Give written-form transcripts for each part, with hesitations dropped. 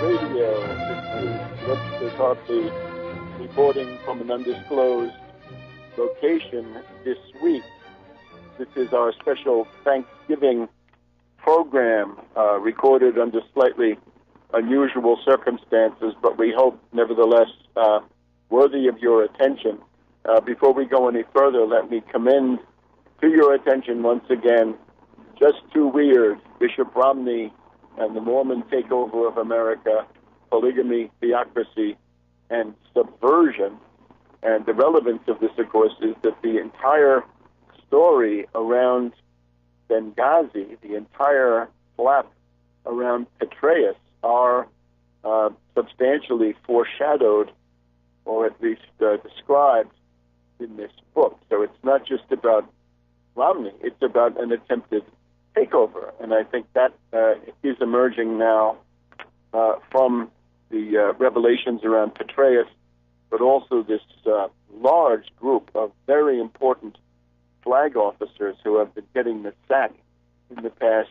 Radio. This is Webster Tarpley reporting from an undisclosed location this week. This is our special Thanksgiving program, recorded under slightly unusual circumstances, but we hope, nevertheless, worthy of your attention. Before we go any further, let me commend to your attention once again Just Too Weird, Bishop Romney and the Mormon Takeover of America, Polygamy, Theocracy, and Subversion. And the relevance of this, of course, is that the entire story around Benghazi, the entire flap around Petraeus, are substantially foreshadowed, or at least described, in this book. So it's not just about Romney, it's about an attempted takeover. And I think that is emerging now from the revelations around Petraeus, but also this large group of very important flag officers who have been getting the sack in the past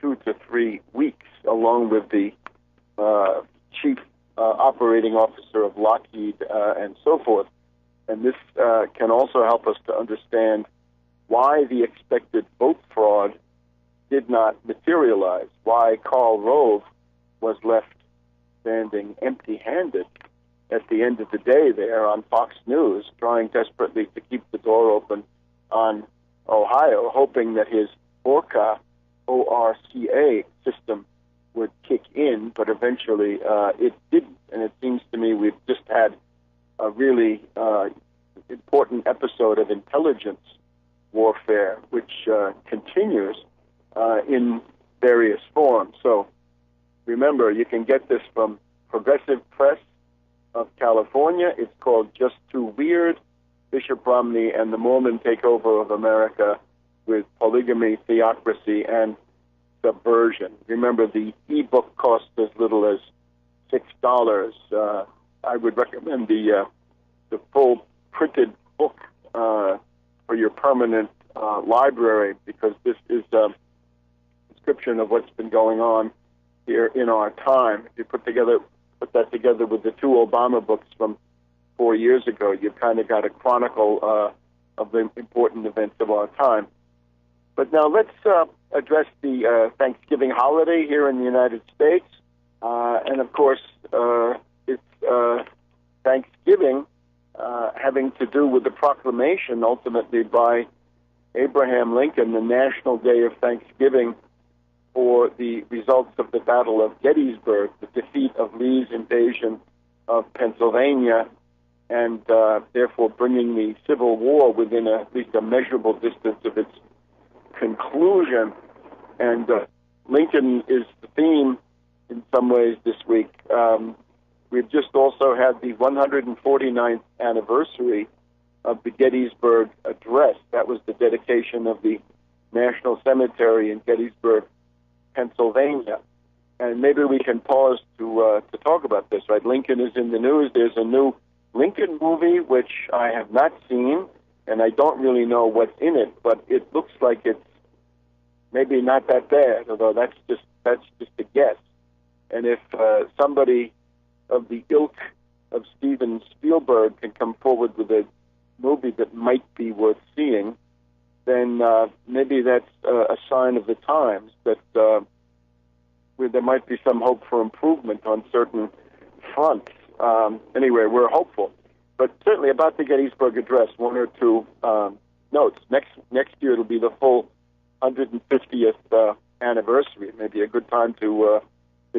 2 to 3 weeks, along with the chief operating officer of Lockheed and so forth. And this can also help us to understand why the expected vote fraud did not materialize, why Karl Rove was left standing empty-handed at the end of the day there on Fox News, trying desperately to keep the door open on Ohio, hoping that his ORCA, O-R-C-A system would kick in, but eventually it didn't. And it seems to me we've just had a really important episode of intelligence warfare, which continues in various forms. So remember, you can get this from Progressive Press of California. It's called Just Too Weird, Bishop Romney and the Mormon Takeover of America with Polygamy, Theocracy, and Subversion. Remember, the ebook costs as little as $6. I would recommend the full printed book for your permanent library, because this is a description of what's been going on here in our time. If you put that together with the 2 Obama books from 4 years ago, you've kind of got a chronicle of the important events of our time. But now let's address the Thanksgiving holiday here in the United States. And of course, it's Thanksgiving having to do with the proclamation ultimately by Abraham Lincoln, the National Day of Thanksgiving, for the results of the Battle of Gettysburg, the defeat of Lee's invasion of Pennsylvania, and therefore bringing the Civil War within at least a measurable distance of its conclusion. And Lincoln is the theme in some ways this week. We've just also had the 149th anniversary of the Gettysburg Address. That was the dedication of the National Cemetery in Gettysburg, Pennsylvania. And maybe we can pause to talk about this, right? Lincoln is in the news. There's a new Lincoln movie, which I have not seen, and I don't really know what's in it, but it looks like it's maybe not that bad, although that's just a guess. And if somebody of the ilk of Steven Spielberg can come forward with a movie that might be worth seeing, then maybe that's a sign of the times that where there might be some hope for improvement on certain fronts. Anyway, we're hopeful. But certainly about the Gettysburg Address, 1 or 2 notes. Next year it'll be the full 150th anniversary. It may be a good time to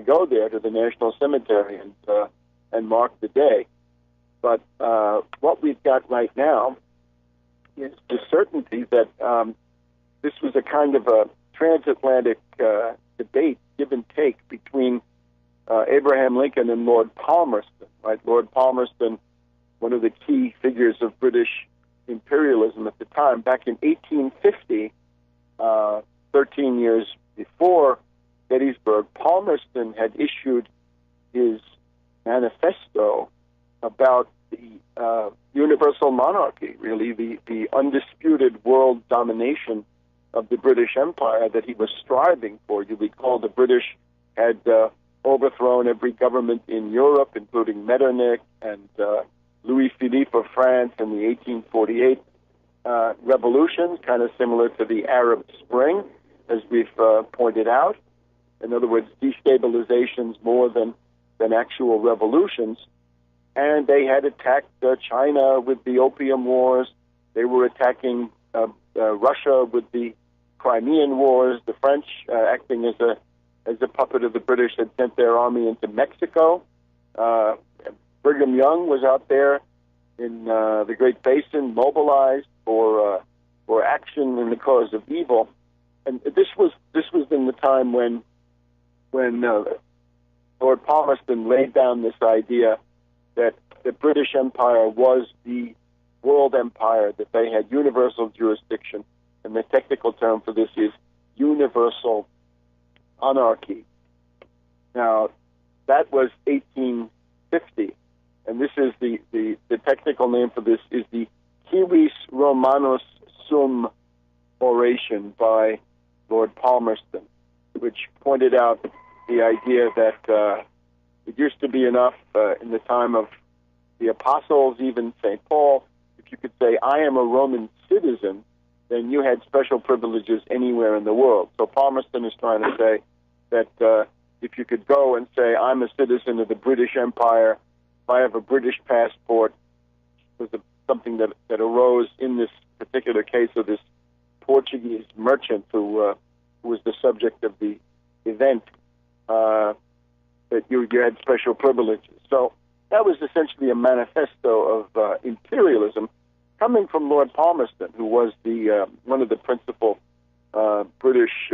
go there to the National Cemetery and mark the day. But what we've got right now is the certainty that this was a kind of a transatlantic debate, give and take, between Abraham Lincoln and Lord Palmerston. Right, Lord Palmerston, one of the key figures of British imperialism at the time, back in 1850, 13 years before Gettysburg, Palmerston had issued his manifesto about the universal monarchy, really the undisputed world domination of the British Empire that he was striving for. You recall the British had overthrown every government in Europe, including Metternich and Louis-Philippe of France in the 1848 revolution, kind of similar to the Arab Spring, as we've pointed out. In other words, destabilizations more than actual revolutions. And they had attacked China with the Opium Wars. They were attacking Russia with the Crimean Wars. The French, acting as a puppet of the British, had sent their army into Mexico. Brigham Young was out there in the Great Basin, mobilized for action in the cause of evil. And this was in the time when Lord Palmerston laid down this idea that the British Empire was the world empire, that they had universal jurisdiction, and the technical term for this is universal anarchy. Now, that was 1850, and this is the technical name for this is the Civis Romanus Sum oration by Lord Palmerston, which pointed out the idea that it used to be enough in the time of the apostles, even St. Paul, if you could say, I am a Roman citizen, then you had special privileges anywhere in the world. So Palmerston is trying to say that if you could go and say, I'm a citizen of the British Empire, if I have a British passport, was something that arose in this particular case of this Portuguese merchant who was the subject of the event, that you had special privileges. So that was essentially a manifesto of imperialism coming from Lord Palmerston, who was the one of the principal British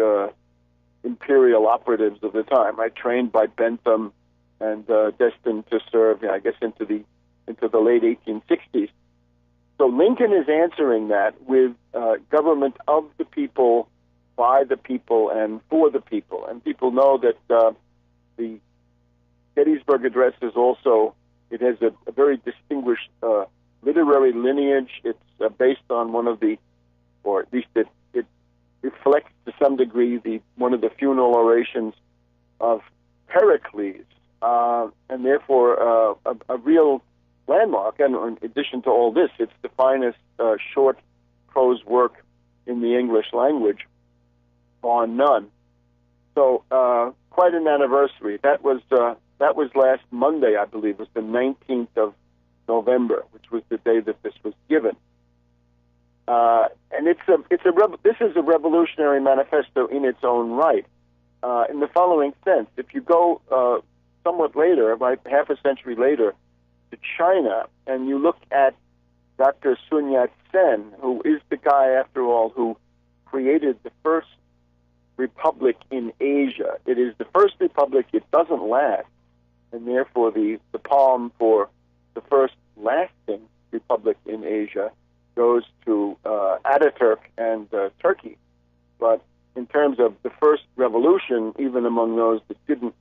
imperial operatives of the time, right? Trained by Bentham and destined to serve, I guess, into the late 1860s. So Lincoln is answering that with government of the people, by the people, and for the people. And people know that the Gettysburg Address is also, it has a very distinguished literary lineage. It's based on one of the, or at least it reflects to some degree one of the funeral orations of Pericles, and therefore a real landmark. And in addition to all this, it's the finest short prose work in the English language, bar none. So quite an anniversary. That was last Monday, I believe. It was the 19th of November, which was the day that this was given. And this is a revolutionary manifesto in its own right, in the following sense. If you go somewhat later, about half a century later, to China, and you look at Dr. Sun Yat-sen, who is the guy, after all, who created the first republic in Asia. It is the first republic. It doesn't last, and therefore the palm for the first lasting republic in Asia goes to Ataturk and Turkey. But in terms of the first revolution, even among those that didn't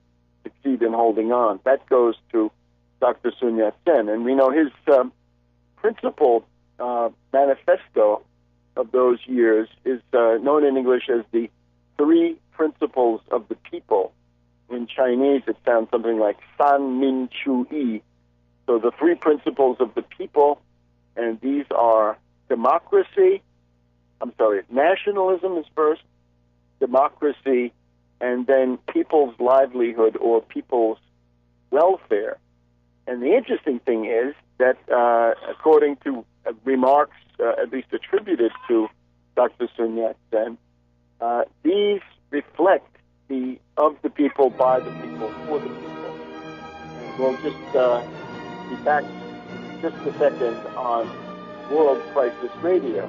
succeed in holding on, that goes to Dr. Sun Yat-sen. And we know his principal manifesto of those years is known in English as the Three Principles of the People. In Chinese, it sounds something like San Min Chu Yi. So the three principles of the people, and these are nationalism is first, democracy, and then people's livelihood or people's welfare. And the interesting thing is that, according to remarks at least attributed to Dr. Sun Yat-sen, these reflect the of the people, by the people, for the people. And we'll just be back in just a second on World Crisis Radio.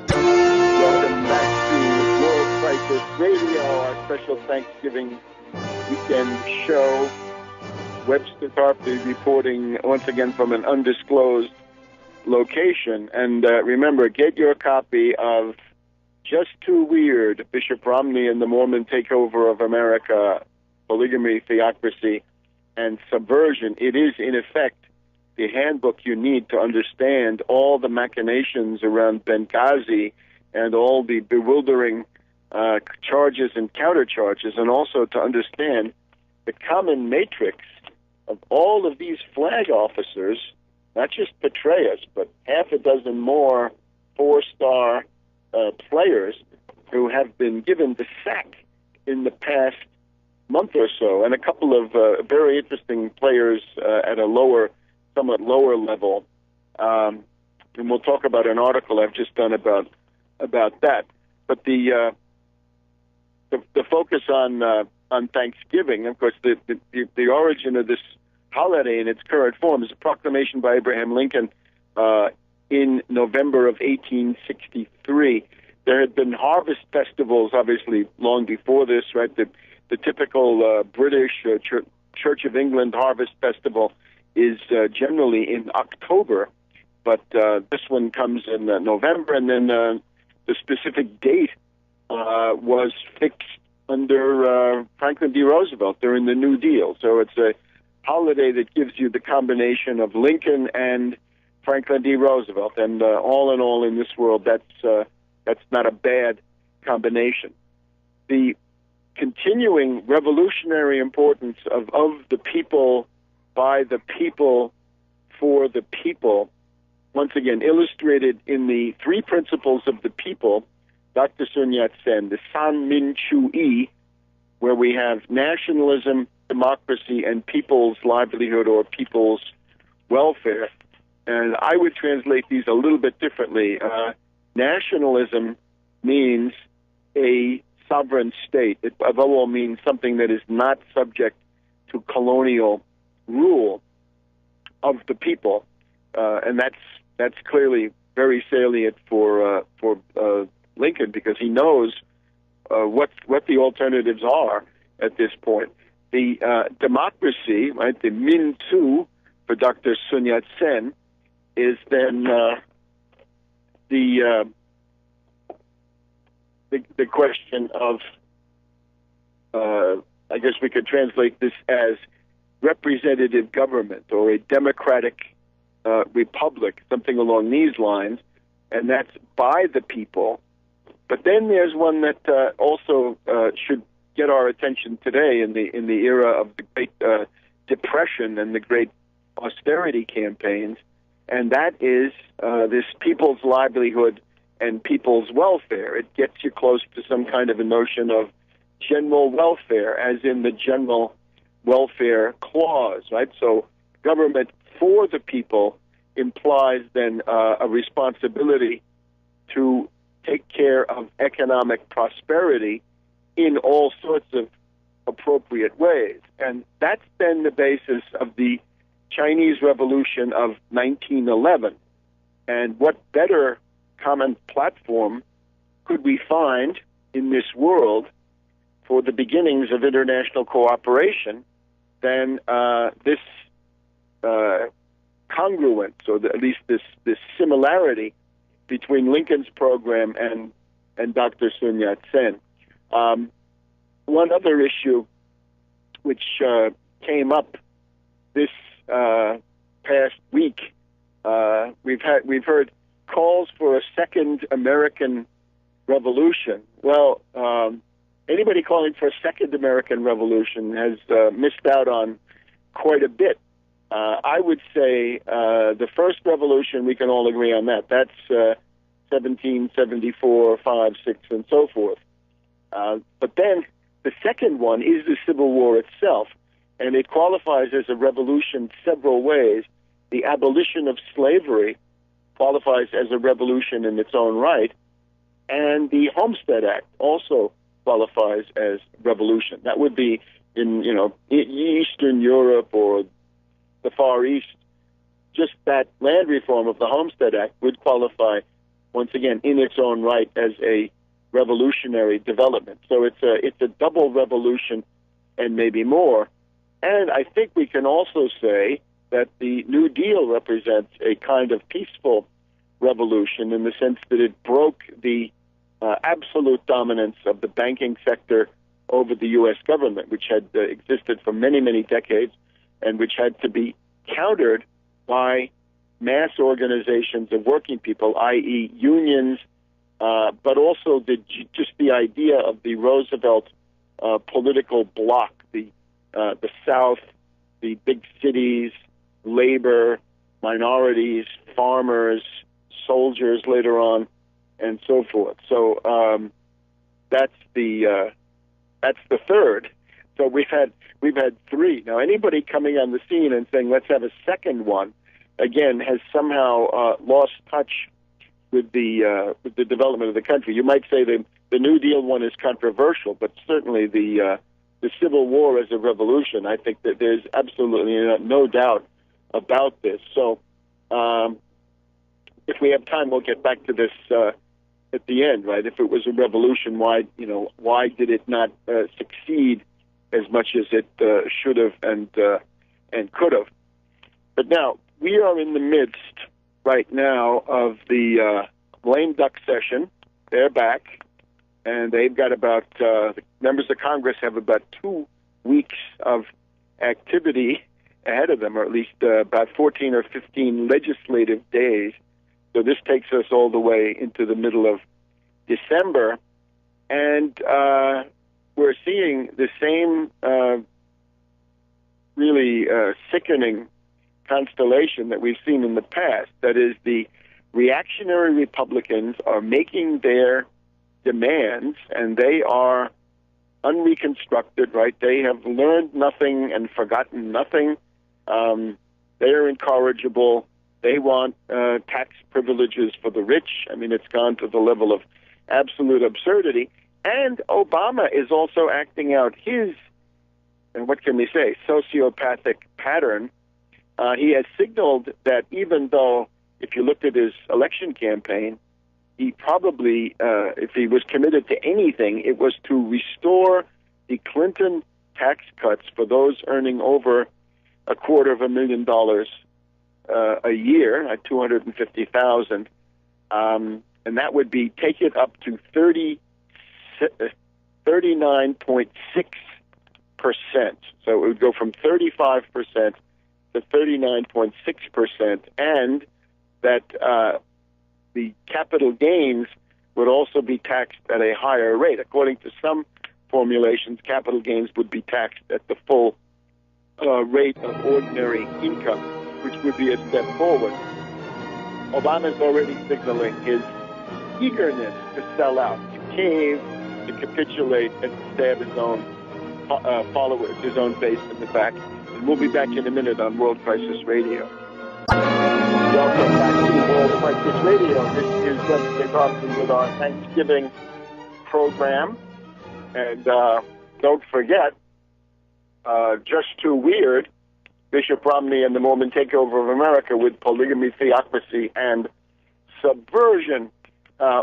Welcome back to World Crisis Radio, our special Thanksgiving weekend show. Webster Tarpley reporting once again from an undisclosed location. And remember, get your copy of Just Too Weird, Bishop Romney and the Mormon Takeover of America, Polygamy, Theocracy, and Subversion. It is, in effect, the handbook you need to understand all the machinations around Benghazi and all the bewildering charges and countercharges, and also to understand the common matrix of all of these flag officers, not just Petraeus, but half a dozen more four-star players who have been given the sack in the past month or so, and a couple of very interesting players at a somewhat lower level. And we'll talk about an article I've just done about that. But the focus on Thanksgiving, of course, the origin of this holiday in its current form is a proclamation by Abraham Lincoln in November of 1863. There had been harvest festivals, obviously, long before this, right? The typical British Church of England harvest festival is generally in October, but this one comes in November, and then the specific date was fixed under Franklin D. Roosevelt during the New Deal. So it's a holiday that gives you the combination of Lincoln and Franklin D. Roosevelt, and all in all in this world, that's not a bad combination. The continuing revolutionary importance of the people, by the people, for the people, once again illustrated in the three principles of the people, Dr. Sun Yat-sen, the San Min Chu-i, where we have nationalism, democracy, and people's livelihood or people's welfare. And I would translate these a little bit differently. Nationalism means a sovereign state. It above all means something that is not subject to colonial rule of the people, and that's clearly very salient for Lincoln, because he knows what the alternatives are at this point. The democracy, right, the Min Tu for Dr. Sun Yat-sen, is then the question of, I guess we could translate this as representative government or a democratic republic, something along these lines, and that's by the people. But then there's one that also should get our attention today in the era of the Great Depression and the great austerity campaigns, and that is this people's livelihood and people's welfare. It gets you close to some kind of a notion of general welfare, as in the general welfare clause, right? So government for the people implies then a responsibility to take care of economic prosperity in all sorts of appropriate ways. And that's then the basis of the Chinese Revolution of 1911. And what better common platform could we find in this world for the beginnings of international cooperation than this congruence, or at least this similarity between Lincoln's program and Dr. Sun Yat-sen. One other issue which came up this past week, we've heard calls for a second American revolution. Well, anybody calling for a second American revolution has missed out on quite a bit. I would say the first revolution, we can all agree on that. That's 1774, 5, 6, and so forth. But then the second one is the Civil War itself, and it qualifies as a revolution several ways. The abolition of slavery qualifies as a revolution in its own right, and the Homestead Act also qualifies as revolution. That would be in Eastern Europe or the Far East. Just that land reform of the Homestead Act would qualify, once again, in its own right as a revolutionary development. So it's a double revolution and maybe more. And I think we can also say that the New Deal represents a kind of peaceful revolution in the sense that it broke the absolute dominance of the banking sector over the U.S. government, which had existed for many, many decades, and which had to be countered by mass organizations of working people, i.e. unions, but also just the idea of the Roosevelt political bloc, the the South, the big cities, labor, minorities, farmers, soldiers later on, and so forth. So that's the third. So we've had three. Now anybody coming on the scene and saying let's have a second one, again, has somehow lost touch with the development of the country. You might say the New Deal one is controversial, but certainly the Civil War as a revolution, I think that there's absolutely no doubt about this. So if we have time, we'll get back to this at the end, right? If it was a revolution, why did it not succeed as much as it should have and could have? But now we are in the midst right now of the lame duck session. They're back, and they've got about the members of Congress have about 2 weeks of activity ahead of them, or at least about 14 or 15 legislative days. So this takes us all the way into the middle of December, and we're seeing the same really sickening constellation that we've seen in the past. That is, the reactionary Republicans are making their demands, and they are unreconstructed, right? They have learned nothing and forgotten nothing. They are incorrigible. They want tax privileges for the rich. I mean, it's gone to the level of absolute absurdity. And Obama is also acting out his, and what can we say, sociopathic pattern. He has signaled that even though, if you looked at his election campaign, he probably, if he was committed to anything, it was to restore the Clinton tax cuts for those earning over $250,000 a year, at $250,000, and that would be take it up to 39.6%. So it would go from 35% to 39.6%, and that the capital gains would also be taxed at a higher rate. According to some formulations, capital gains would be taxed at the full rate of ordinary income, which would be a step forward. Obama's already signaling his eagerness to sell out, to cave, to capitulate, and to stab his own followers, his own base in the back. And we'll be back in a minute on World Crisis Radio. Welcome back to World Crisis Radio. This is Webster Tarpley with our Thanksgiving program. And don't forget, Just Too Weird, Bishop Romney and the Mormon Takeover of America with Polygamy, Theocracy, and Subversion.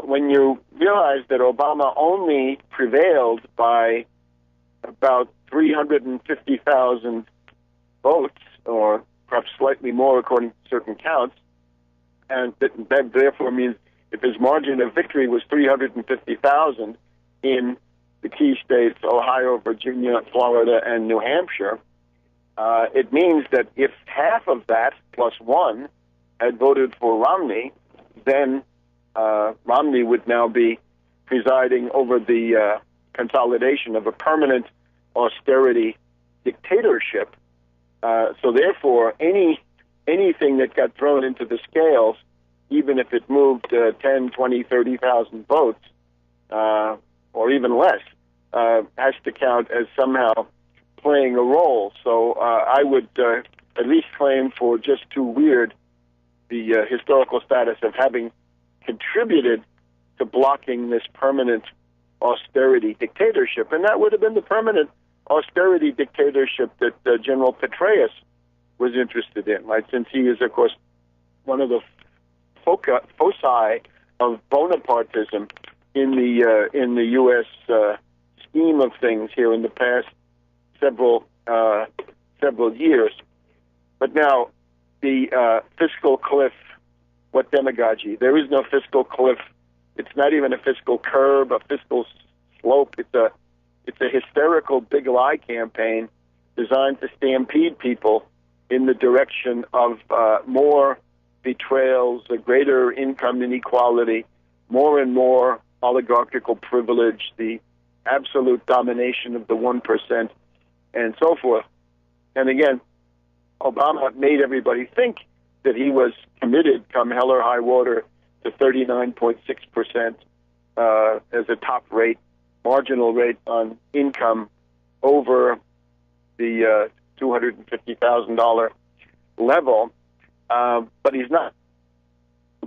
When you realize that Obama only prevailed by about 350,000 votes, or perhaps slightly more according to certain counts, and that therefore means if his margin of victory was 350,000 in the key states, Ohio, Virginia, Florida, and New Hampshire, it means that if half of that plus one had voted for Romney, then Romney would now be presiding over the consolidation of a permanent austerity dictatorship. So therefore, anything that got thrown into the scales, even if it moved 10, 20, 30,000 votes, or even less, has to count as somehow playing a role. So I would at least claim for Just Too Weird the historical status of having contributed to blocking this permanent austerity dictatorship. And that would have been the permanent austerity dictatorship that General Petraeus was interested in, right? Since he is, of course, one of the foci of Bonapartism in the U.S. Scheme of things here in the past several years. But now the fiscal cliff, what demagogy? There is no fiscal cliff. It's not even a fiscal curve, a fiscal slope. It's a hysterical big lie campaign designed to stampede people in the direction of more betrayals, a greater income inequality, more and more oligarchical privilege, the absolute domination of the 1%, and so forth. And again, Obama made everybody think that he was committed, come hell or high water, to 39.6% as a top rate, marginal rate on income over the $250,000 level. But he's not.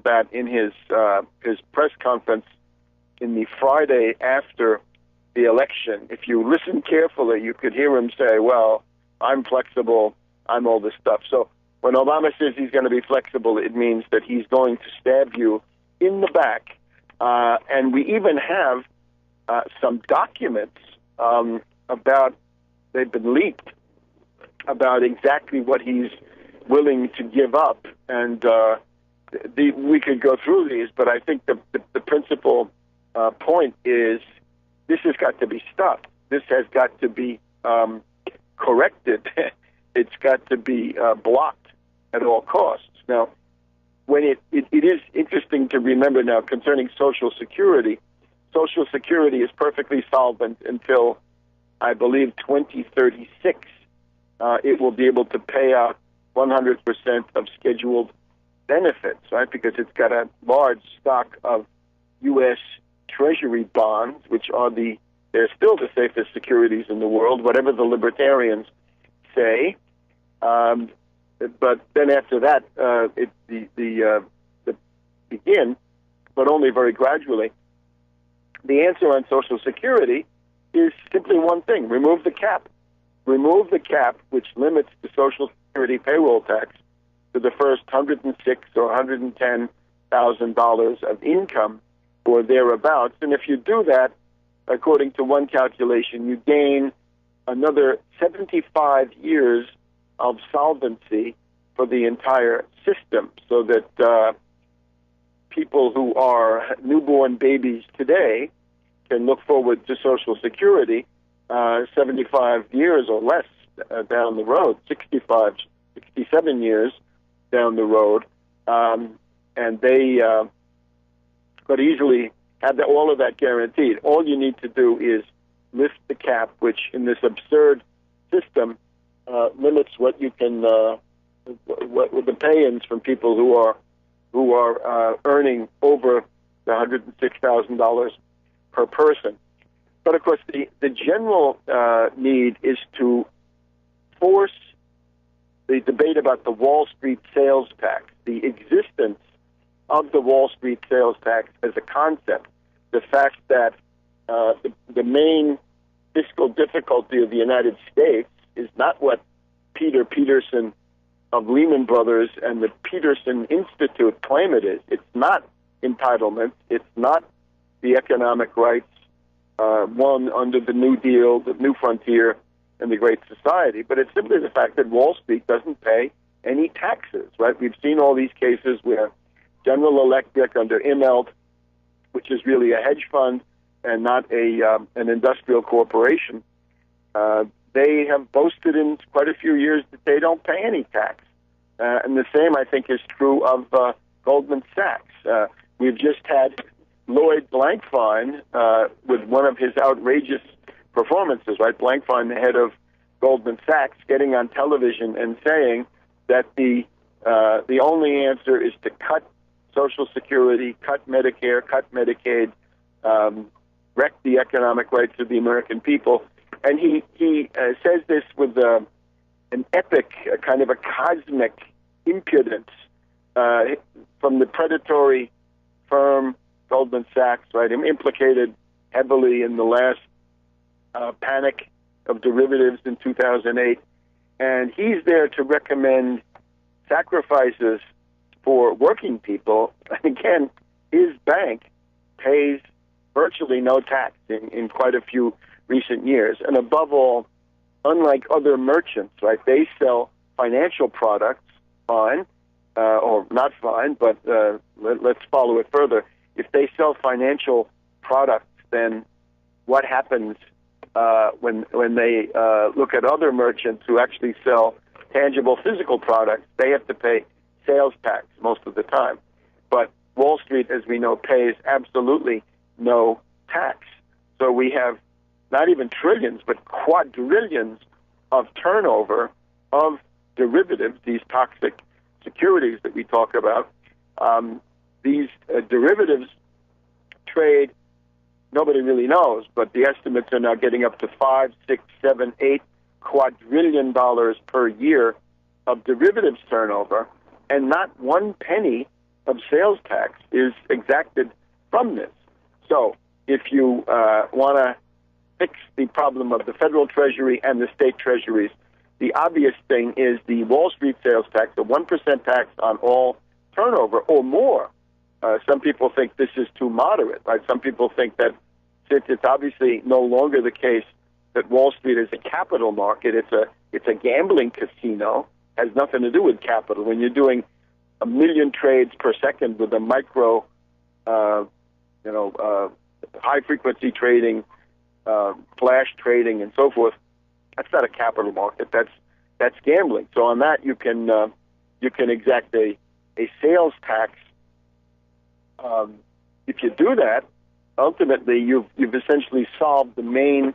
That in his press conference in the Friday after the election, if you listen carefully, you could hear him say, well, I'm flexible, I'm all this stuff. So when Obama says he's going to be flexible, it means that he's going to stab you in the back. And we even have some documents about, they've been leaked, about exactly what he's willing to give up. And we could go through these, but I think the principal point is this has got to be stopped. This has got to be corrected. It's got to be blocked at all costs. Now, when it is interesting to remember now concerning Social Security, Social Security is perfectly solvent until, I believe, 2036. It will be able to pay out 100% of scheduled benefits, right? Because it's got a large stock of U.S. Treasury bonds, which are they're still the safest securities in the world, whatever the libertarians say. But then after that, the begin, but only very gradually. The answer on Social Security is simply one thing: remove the cap. Remove the cap, which limits the Social Security payroll tax to the first $106,000 or $110,000 of income or thereabouts. And if you do that, according to one calculation, you gain another 75 years of solvency for the entire system, so that people who are newborn babies today can look forward to Social Security 75 years or less down the road, 67 years down the road, and they could easily have all of that guaranteed. All you need to do is lift the cap, which in this absurd system limits what you can, what the pay-ins from people who are earning over the $106,000 per person. But of course, the general need is to force the debate about the Wall Street sales tax, the existence of the Wall Street sales tax as a concept, the fact that the main fiscal difficulty of the United States is not what Peter Peterson of Lehman Brothers and the Peterson Institute claim it is. It's not entitlements. It's not the economic rights won under the New Deal, the New Frontier, and the Great Society, but it's simply the fact that Wall Street doesn't pay any taxes, right? We've seen all these cases where General Electric under Immelt, which is really a hedge fund and not an industrial corporation, they have boasted in quite a few years that they don't pay any tax. And the same, I think, is true of Goldman Sachs. We've just had Lloyd Blankfein with one of his outrageous performances, right? Blankfein, the head of Goldman Sachs, getting on television and saying that the only answer is to cut Social Security, cut Medicare, cut Medicaid, wreck the economic rights of the American people. And he says this with an epic, kind of a cosmic impudence from the predatory firm Goldman Sachs, right? Him implicated heavily in the last panic of derivatives in 2008. And he's there to recommend sacrifices for working people. And again, his bank pays virtually no tax in quite a few recent years. And above all, unlike other merchants, right, they sell financial products, fine, or not fine, but let's follow it further. If they sell financial products, then what happens when they look at other merchants who actually sell tangible physical products? They have to pay sales tax most of the time. But Wall Street, as we know, pays absolutely no tax. So we have not even trillions, but quadrillions of turnover of derivatives, these toxic securities that we talk about. These derivatives trade, nobody really knows, but the estimates are now getting up to $5, $6, $7, $8 quadrillion per year of derivatives turnover, and not one penny of sales tax is exacted from this. So if you want to fix the problem of the federal treasury and the state treasuries, the obvious thing is the Wall Street sales tax, the 1% tax on all turnover or more. Some people think this is too moderate, right? Some people think that since it's obviously no longer the case that Wall Street is a capital market, it's a gambling casino, has nothing to do with capital. When you're doing 1 million trades per second with a micro, high-frequency trading, flash trading, and so forth, that's not a capital market. That's gambling. So on that, you can exact a sales tax. If you do that, ultimately you've essentially solved the main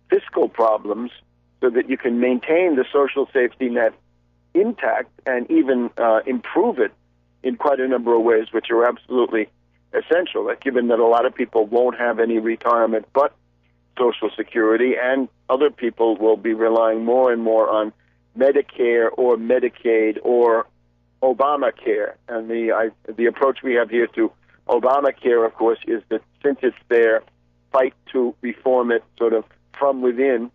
fiscal problems, so that you can maintain the social safety net intact and even improve it in quite a number of ways, which are absolutely essential. Like, given that a lot of people won't have any retirement but Social Security, and other people will be relying more and more on Medicare or Medicaid or Obamacare. And the approach we have here to Obamacare, of course, is that since it's there, fight to reform it sort of from within,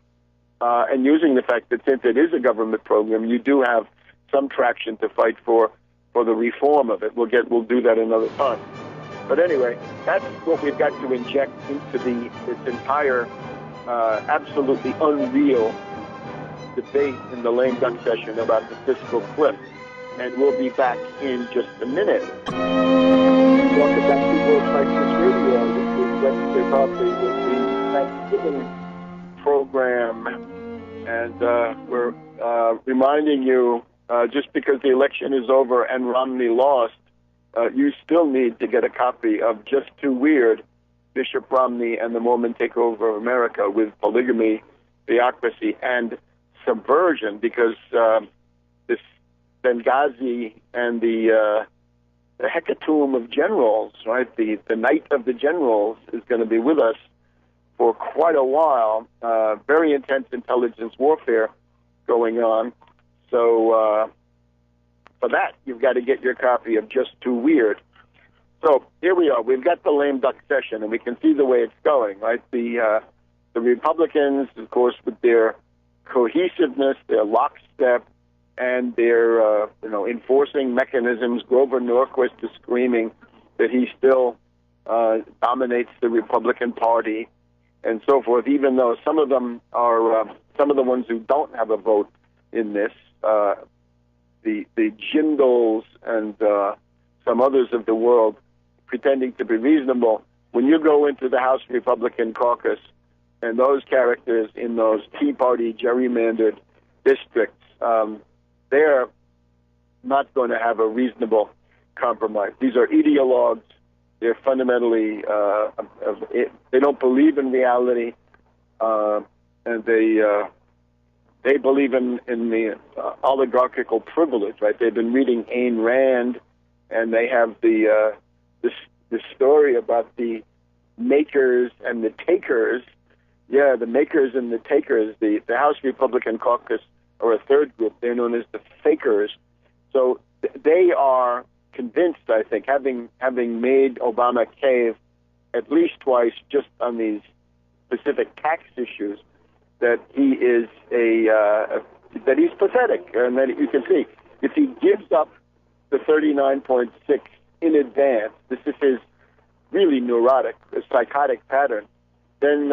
and using the fact that since it is a government program, you do have some traction to fight for the reform of it. We'll do that another time. But anyway, that's what we've got to inject into this entire absolutely unreal debate in the lame duck session about the fiscal cliff. And we'll be back in just a minute. Welcome back to World Crisis Radio. This is Webster Tarpley with the Thanksgiving program. And we're reminding you, just because the election is over and Romney lost, you still need to get a copy of Just Too Weird, Bishop Romney and the Mormon Takeover of America with Polygamy, Theocracy, and Subversion, because this Benghazi and the hecatomb of generals, right, the night of the generals is going to be with us for quite a while. Very intense intelligence warfare going on. So for that, you've got to get your copy of Just Too Weird. So here we are. We've got the lame duck session, and we can see the way it's going, right? The Republicans, of course, with their cohesiveness, their lockstep, and their enforcing mechanisms. Grover Norquist is screaming that he still dominates the Republican Party, and so forth. Even though some of them are some of the ones who don't have a vote in this, the Jindals and some others of the world, pretending to be reasonable. When you go into the House Republican caucus, and those characters in those Tea Party gerrymandered districts, they're not going to have a reasonable compromise. These are ideologues. They're fundamentally, they don't believe in reality, and they believe in the oligarchical privilege, right? They've been reading Ayn Rand, and they have the story about the makers and the takers. Yeah, the makers and the takers. The House Republican caucus are a third group. They're known as the fakers. So they are convinced, I think, having made Obama cave at least twice just on these specific tax issues, that he is that he's pathetic, and that you can see if he gives up the 39.6 in advance, this is his really neurotic, psychotic pattern, then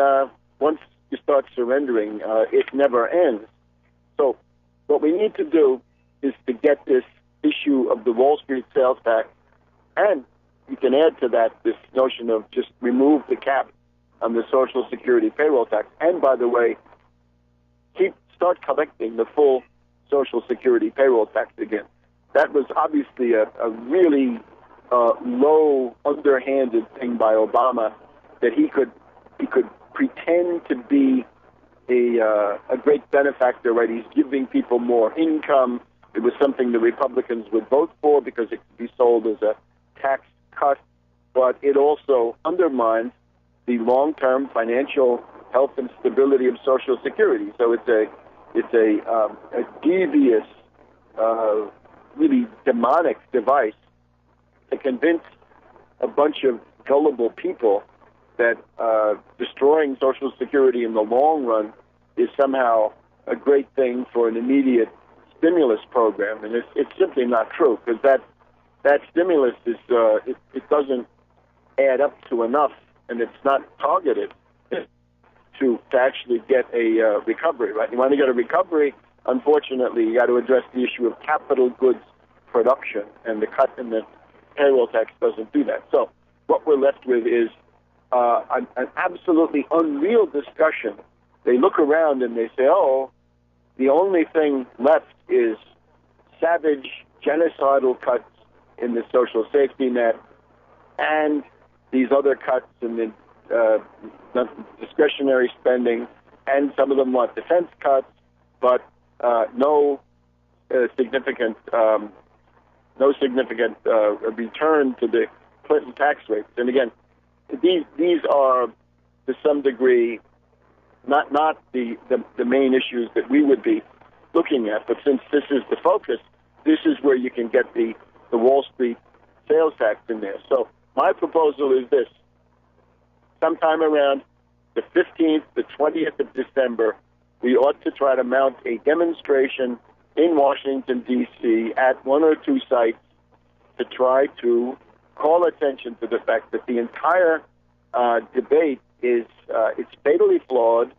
once you start surrendering, it never ends. So what we need to do is to get this issue of the Wall Street sales tax, and you can add to that this notion of just remove the cap on the Social Security payroll tax, and by the way, start collecting the full Social Security payroll tax again. That was obviously a really low, underhanded thing by Obama, that he could pretend to be a great benefactor, right? He's giving people more income. It was something the Republicans would vote for because it could be sold as a tax cut, but it also undermines the long-term financial health and stability of Social Security. So it's a devious, really demonic device to convince a bunch of gullible people that destroying Social Security in the long run is somehow a great thing for an immediate stimulus program, and it's simply not true, because that stimulus is it doesn't add up to enough, and it's not targeted to actually get a recovery. Right? You want to get a recovery, unfortunately, you got to address the issue of capital goods production, and the cut in the payroll tax doesn't do that. So what we're left with is an absolutely unreal discussion. They look around and they say, oh, the only thing left is savage, genocidal cuts in the social safety net and these other cuts in the discretionary spending, and some of them want defense cuts, but no significant return to the Clinton tax rates. And again, these are, to some degree, not the main issues that we would be looking at, but since this is the focus, this is where you can get the Wall Street sales tax in there. So my proposal is this: sometime around the 15th, the 20th of December, we ought to try to mount a demonstration in Washington, D.C. at one or two sites to try to call attention to the fact that the entire debate is it's fatally flawed,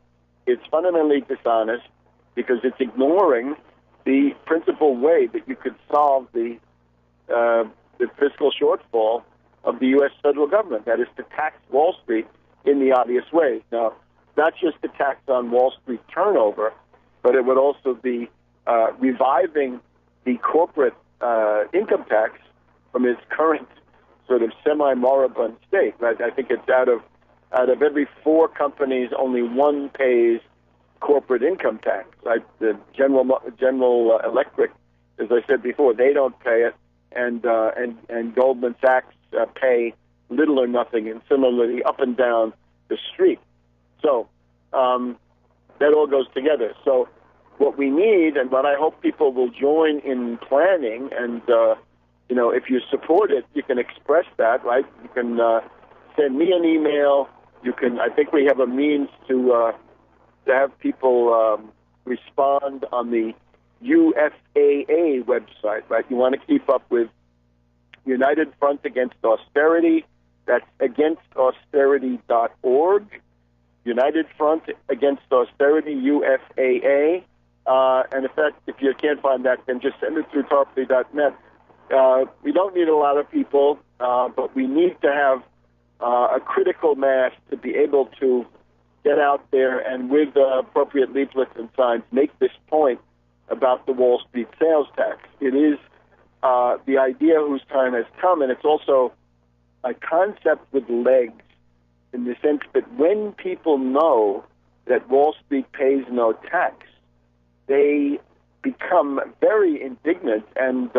it's fundamentally dishonest, because it's ignoring the principal way that you could solve the fiscal shortfall of the U.S. federal government, that is to tax Wall Street in the obvious ways. Now, not just the tax on Wall Street turnover, but it would also be reviving the corporate income tax from its current sort of semi-moribund state. Right? I think it's out of every 4 companies, only one pays corporate income tax. Right? The General Electric, as I said before, they don't pay it, and Goldman Sachs pay little or nothing, and similarly up and down the street. So that all goes together. So what we need, and what I hope people will join in planning, and if you support it, you can express that, right? You can send me an email. You can. I think we have a means to have people respond on the UFAA website, right? You want to keep up with United Front Against Austerity. That's againstausterity.org. United Front Against Austerity, UFAA. And in fact, if you can't find that, then just send it through tarpley.net. We don't need a lot of people, but we need to have a critical mass to be able to get out there and, with appropriate leaflets and signs, make this point about the Wall Street sales tax. It is the idea whose time has come, and it's also a concept with legs, in the sense that when people know that Wall Street pays no tax, they become very indignant and,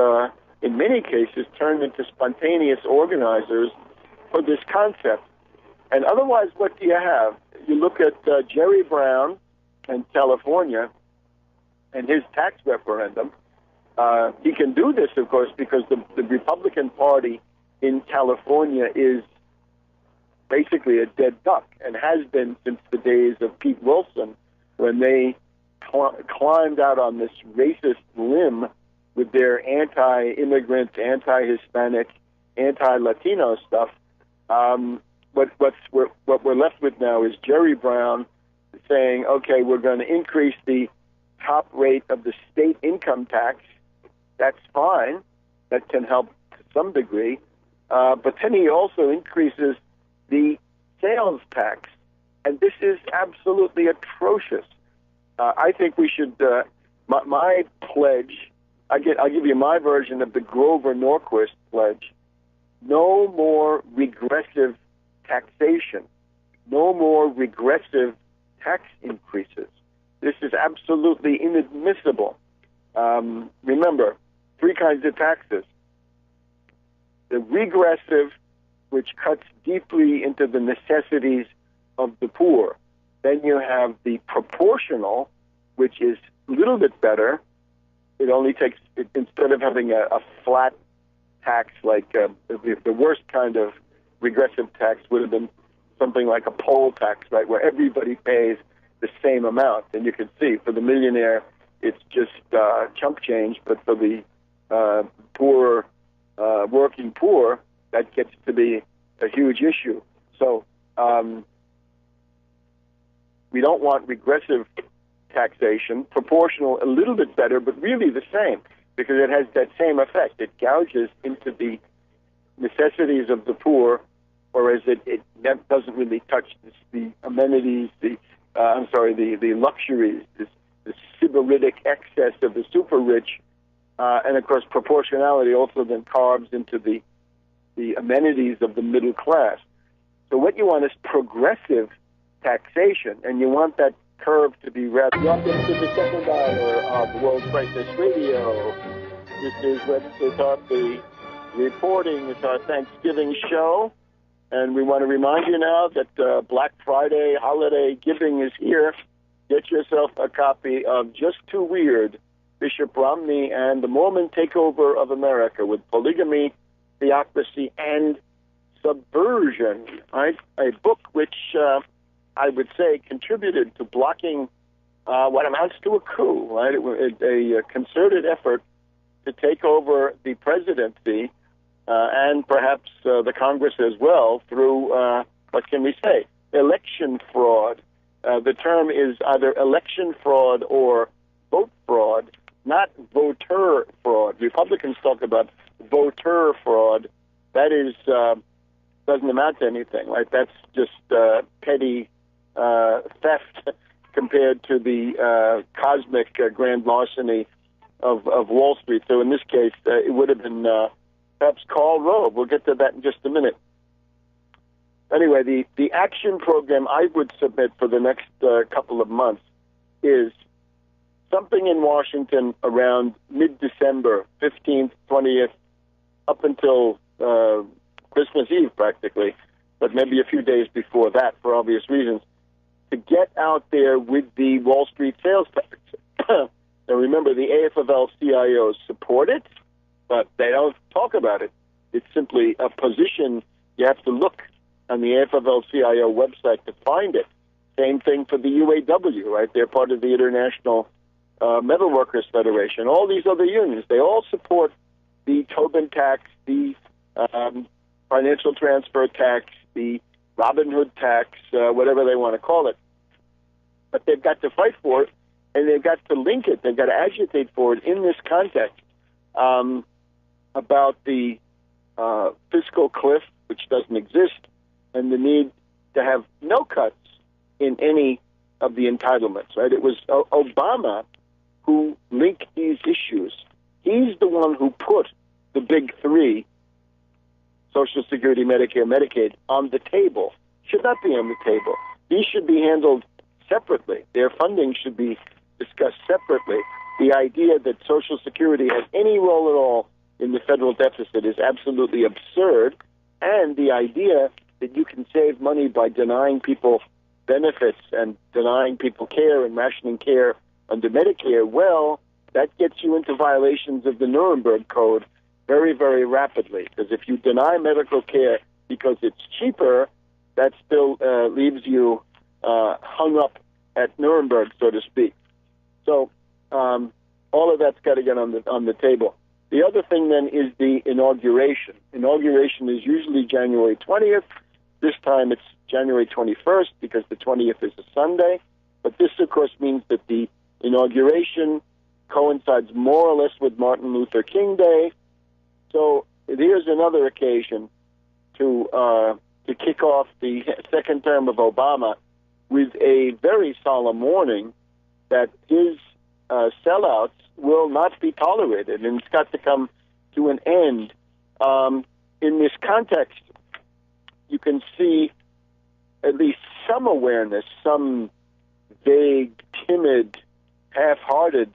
in many cases, turn into spontaneous organizers for this concept. And otherwise, what do you have? You look at Jerry Brown in California and his tax referendum. He can do this, of course, because the Republican Party in California is basically a dead duck, and has been since the days of Pete Wilson, when they climbed out on this racist limb with their anti-immigrant, anti-Hispanic, anti-Latino stuff. What we're left with now is Jerry Brown saying, okay, we're going to increase the top rate of the state income tax. That's fine. That can help to some degree. But then he also increases the sales tax. And this is absolutely atrocious. I think we should, my pledge, I'll give you my version of the Grover Norquist pledge: no more regressive taxation, no more regressive tax increases. This is absolutely inadmissible. Remember, three kinds of taxes. The regressive, which cuts deeply into the necessities of the poor. Then you have the proportional, which is a little bit better. It only takes, instead of having a flat tax, like the worst kind of regressive tax would have been something like a poll tax, right, where everybody pays the same amount. And you can see for the millionaire, it's just chump change, but for the poor, working poor, that gets to be a huge issue. So we don't want regressive taxation, proportional a little bit better, but really the same, because it has that same effect. It gouges into the necessities of the poor, whereas it doesn't really touch the amenities, the luxuries, the sybaritic excess of the super rich, and of course proportionality also then carves into the amenities of the middle class. So what you want is progressive taxation, and you want that curve to be rather. Welcome to the second hour of World Crisis Radio. This is Webster Tarpley reporting. It's our Thanksgiving show, and we want to remind you now that Black Friday holiday giving is here. Get yourself a copy of Just Too Weird, Bishop Romney and the Mormon Takeover of America with Polygamy, Theocracy, and Subversion, right? A book which I would say contributed to blocking what amounts to a coup, right? It was a concerted effort to take over the presidency and perhaps the Congress as well through, what can we say, election fraud. The term is either election fraud or vote fraud, not voter fraud. Republicans talk about voter fraud. That is doesn't amount to anything, right? That's just petty theft compared to the cosmic grand larceny of Wall Street. So in this case, it would have been perhaps Karl Rove. We'll get to that in just a minute. Anyway, the action program I would submit for the next couple of months is something in Washington around mid-December, 15th, 20th, up until Christmas Eve practically, but maybe a few days before that for obvious reasons, to get out there with the Wall Street sales tax. Now remember, the AFL-CIOs support it, but they don't talk about it. It's simply a position. You have to look on the AFL-CIO website to find it. Same thing for the UAW, right? They're part of the International Metal Workers Federation. All these other unions, they all support the Tobin tax, the financial transfer tax, the Robin Hood tax, whatever they want to call it. But they've got to fight for it, and they've got to link it. They've got to agitate for it in this context about the fiscal cliff, which doesn't exist, and the need to have no cuts in any of the entitlements, right? It was Obama who linked these issues. He's the one who put the big three, Social Security, Medicare, Medicaid, on the table. Should not be on the table. These should be handled separately. Their funding should be discussed separately. The idea that Social Security has any role at all in the federal deficit is absolutely absurd, and the idea that you can save money by denying people benefits and denying people care and rationing care under Medicare, well, that gets you into violations of the Nuremberg Code very, very rapidly. Because if you deny medical care because it's cheaper, that still leaves you hung up at Nuremberg, so to speak. So all of that's got to get on the table. The other thing then is the inauguration. Inauguration is usually January 20th. This time it's January 21st because the 20th is a Sunday. But this, of course, means that the inauguration coincides more or less with Martin Luther King Day. So here's another occasion to kick off the second term of Obama with a very solemn warning that his sellouts will not be tolerated, and it's got to come to an end. In this context, you can see at least some awareness, some vague, timid, half-hearted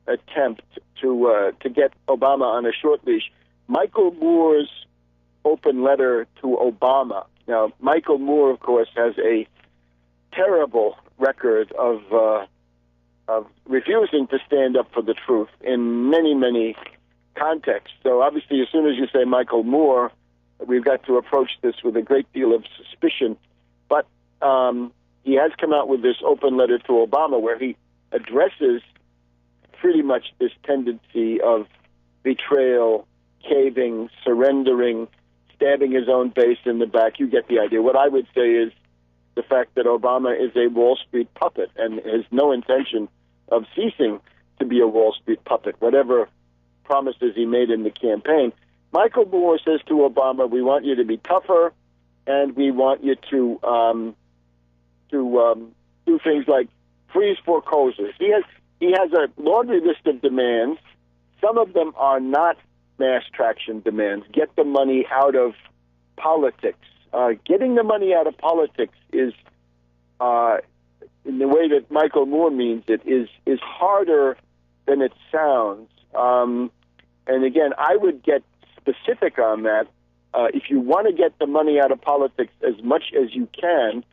attempt to get Obama on a short leash. Michael Moore's open letter to Obama. Now, Michael Moore, of course, has a terrible record of refusing to stand up for the truth in many, many contexts. So obviously, as soon as you say Michael Moore, we've got to approach this with a great deal of suspicion. But he has come out with this open letter to Obama where he addresses pretty much this tendency of betrayal, caving, surrendering, stabbing his own base in the back. You get the idea. What I would say is the fact that Obama is a Wall Street puppet and has no intention of ceasing to be a Wall Street puppet, whatever promises he made in the campaign. Michael Moore says to Obama, we want you to be tougher, and we want you to do things like freeze foreclosures. He has a laundry list of demands. Some of them are not mass traction demands. Get the money out of politics. Getting the money out of politics is, in the way that Michael Moore means it, is harder than it sounds. And again, I would get specific on that. If you want to get the money out of politics as much as you can,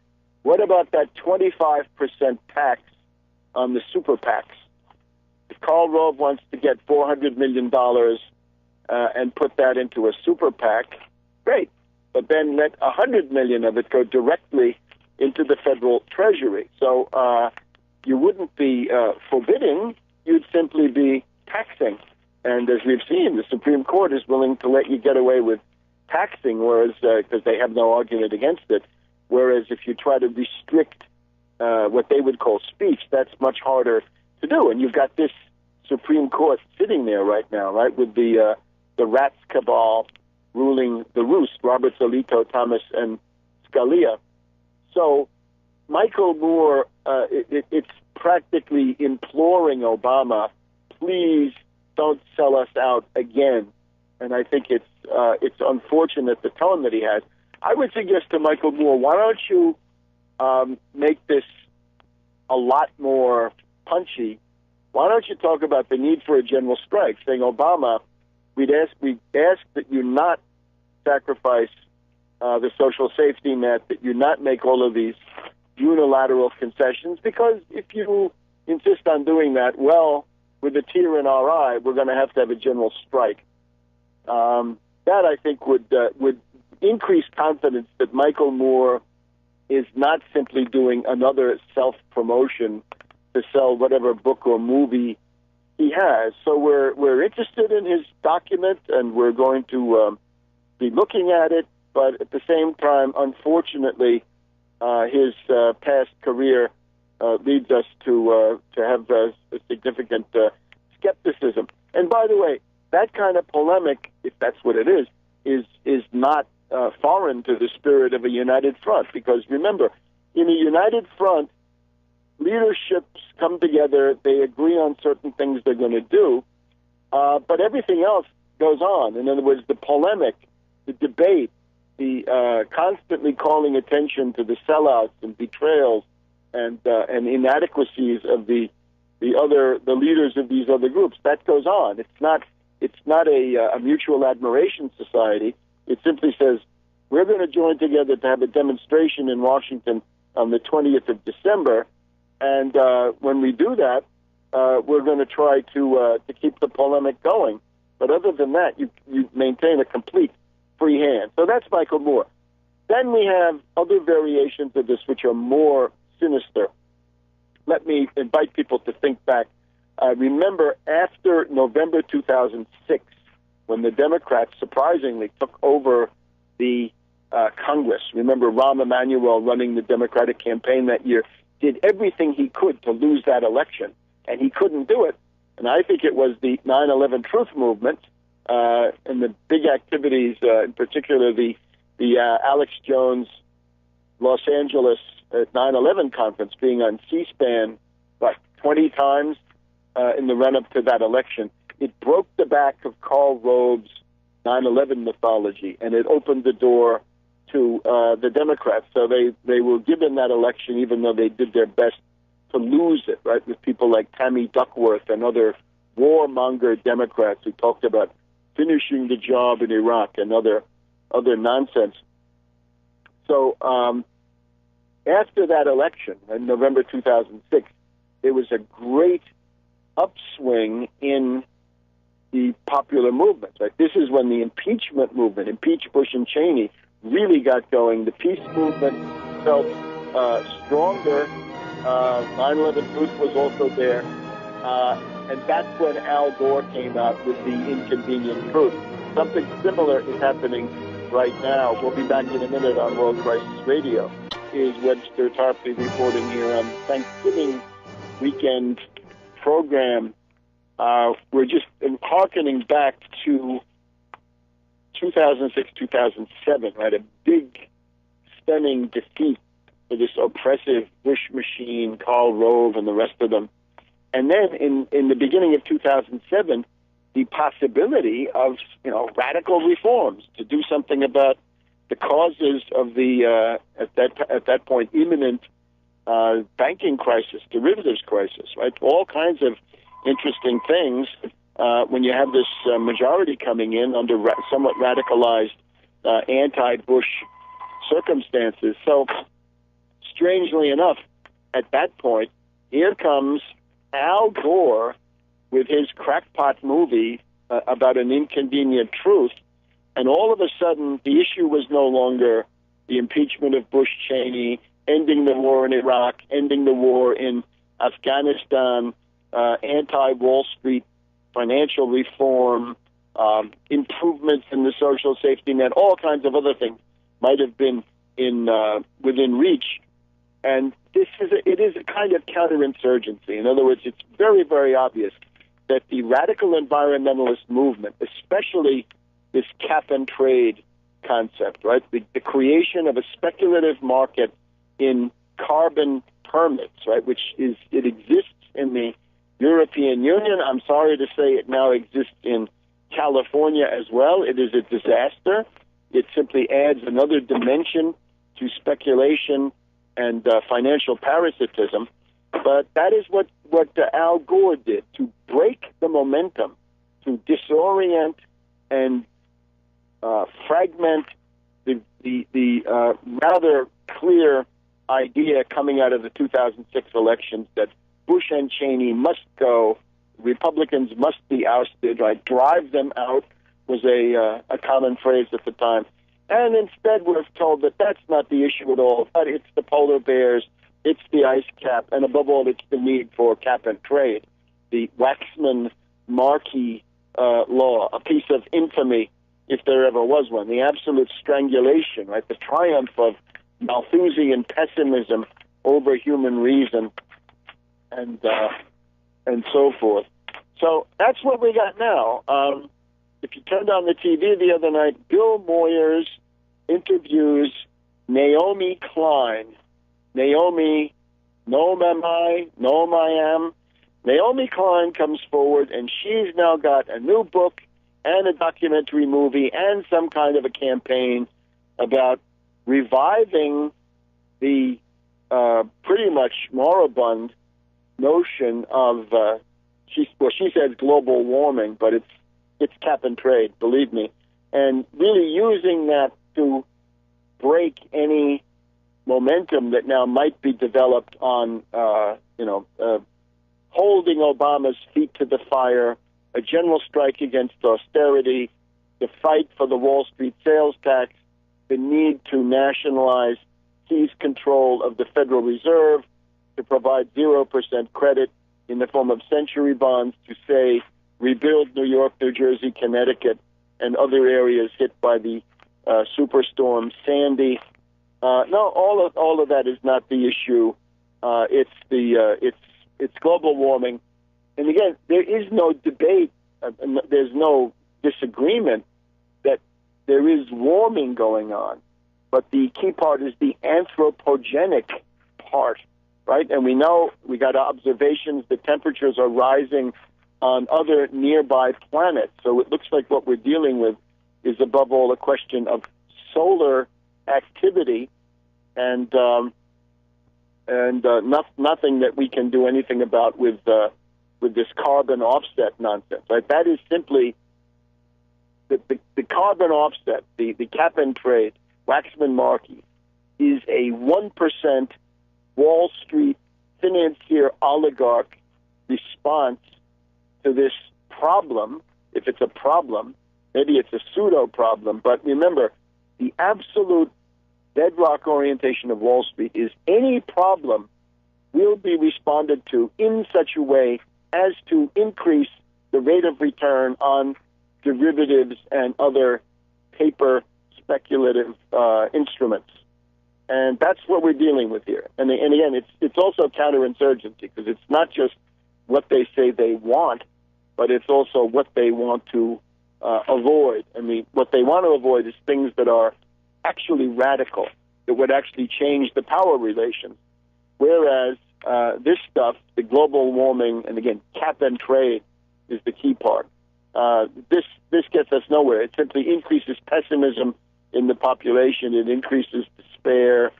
what about that 25% tax on the super PACs? If Karl Rove wants to get $400 million and put that into a super PAC, great. But then let $100 million of it go directly into the federal treasury. So you wouldn't be forbidding, you'd simply be taxing. And as we've seen, the Supreme Court is willing to let you get away with taxing, whereas because they have no argument against it. Whereas if you try to restrict what they would call speech, that's much harder to do. And you've got this Supreme Court sitting there right now, right, with the rats cabal ruling the roost, Roberts, Alito, Thomas, and Scalia. So Michael Moore, it's practically imploring Obama, please don't sell us out again. And I think it's unfortunate the tone that he has. I would suggest to Michael Moore, why don't you make this a lot more punchy? Why don't you talk about the need for a general strike, saying, Obama, we ask that you not sacrifice the social safety net, that you not make all of these unilateral concessions, because if you insist on doing that, well, with a tear in our eye, we're going to have a general strike. That, I think, would increase confidence that Michael Moore is not simply doing another self-promotion to sell whatever book or movie he has. So we're interested in his document, and we're going to be looking at it. But at the same time, unfortunately, his past career leads us to have a significant skepticism. And by the way, that kind of polemic, if that's what it is not foreign to the spirit of a united front. Because remember, in a united front, leaderships come together, they agree on certain things they're going to do, but everything else goes on. In other words, the polemic, the debate, the constantly calling attention to the sellouts and betrayals and inadequacies of the leaders of these other groups, that goes on. It's not a mutual admiration society. It simply says, we're going to join together to have a demonstration in Washington on the 20th of December, and when we do that, we're going to try to keep the polemic going. But other than that, you maintain a complete free hand. So that's Michael Moore. Then we have other variations of this which are more sinister. Let me invite people to think back. Remember, after November 2006, when the Democrats surprisingly took over the Congress, remember Rahm Emanuel running the Democratic campaign that year, did everything he could to lose that election, and he couldn't do it. And I think it was the 9/11 Truth Movement and the big activities, in particular the Alex Jones Los Angeles 9/11 conference, being on C-SPAN like 20 times in the run-up to that election. It broke the back of Karl Rove's 9/11 mythology, and it opened the door to the Democrats. So they were given that election, even though they did their best to lose it, right, with people like Tammy Duckworth and other warmonger Democrats who talked about finishing the job in Iraq and other nonsense. So after that election in November 2006, there was a great upswing in the popular movement. Right? This is when the impeachment movement, impeach Bush and Cheney, really got going. The peace movement felt stronger. 9/11 Truth was also there. And that's when Al Gore came out with the inconvenient truth. Something similar is happening right now. We'll be back in a minute on World Crisis Radio. Is Webster Tarpley reporting here on Thanksgiving weekend program. We're just hearkening back to 2006, 2007, right? A big, stunning defeat for this oppressive Bush machine, Karl Rove and the rest of them. And then in the beginning of 2007, the possibility of, radical reforms to do something about the causes of the, at that point, imminent banking crisis, derivatives crisis, right? All kinds of interesting things when you have this majority coming in under somewhat radicalized anti-Bush circumstances. So, strangely enough, at that point, here comes Al Gore with his crackpot movie about an inconvenient truth, and all of a sudden the issue was no longer the impeachment of Bush Cheney, ending the war in Iraq, ending the war in Afghanistan, anti-Wall Street financial reform, improvements in the social safety net, all kinds of other things might have been within reach. And it is a kind of counterinsurgency. In other words, it's very, very obvious that the radical environmentalist movement, especially this cap and trade concept, right, the creation of a speculative market in carbon permits, right, which it exists in the European Union. I'm sorry to say it now exists in California as well. It is a disaster. It simply adds another dimension to speculation and financial parasitism. But that is what Al Gore did, to break the momentum, to disorient and fragment the rather clear idea coming out of the 2006 elections that Bush and Cheney must go, Republicans must be ousted, right? Drive them out was a common phrase at the time. And instead we're told that that's not the issue at all, but it's the polar bears, it's the ice cap, and above all, it's the need for cap and trade. The Waxman-Markey law, a piece of infamy, if there ever was one. The absolute strangulation, right? The triumph of Malthusian pessimism over human reason, and so forth. So that's what we got now. If you turned on the TV the other night, Bill Moyers interviews Naomi Klein. Naomi, no I am. Naomi Klein comes forward, and she's now got a new book and a documentary movie and some kind of a campaign about reviving the pretty much moribund notion of, she says global warming, but it's cap and trade, believe me, and really using that to break any momentum that now might be developed on, holding Obama's feet to the fire, a general strike against austerity, the fight for the Wall Street sales tax, the need to nationalize, seize control of the Federal Reserve, to provide 0% credit in the form of century bonds to, say, rebuild New York, New Jersey, Connecticut, and other areas hit by the superstorm Sandy. No, all of that is not the issue. It's global warming, and again, there is no debate. There's no disagreement that there is warming going on, but the key part is the anthropogenic part, right? And we know we got observations that temperatures are rising on other nearby planets. So it looks like what we're dealing with is above all a question of solar activity, and and nothing that we can do anything about with this carbon offset nonsense. Right? That is simply the carbon offset, the cap and trade, Waxman-Markey, is a 1% Wall Street financier oligarch response to this problem. If it's a problem, maybe it's a pseudo-problem, but remember, the absolute bedrock orientation of Wall Street is any problem will be responded to in such a way as to increase the rate of return on derivatives and other paper speculative instruments. And that's what we're dealing with here. And again, it's also counterinsurgency, because it's not just what they say they want, but it's also what they want to avoid. I mean, what they want to avoid is things that are actually radical, that would actually change the power relations. Whereas this stuff, the global warming, and again, cap and trade is the key part. This gets us nowhere. It simply increases pessimism in the population. It increases despair,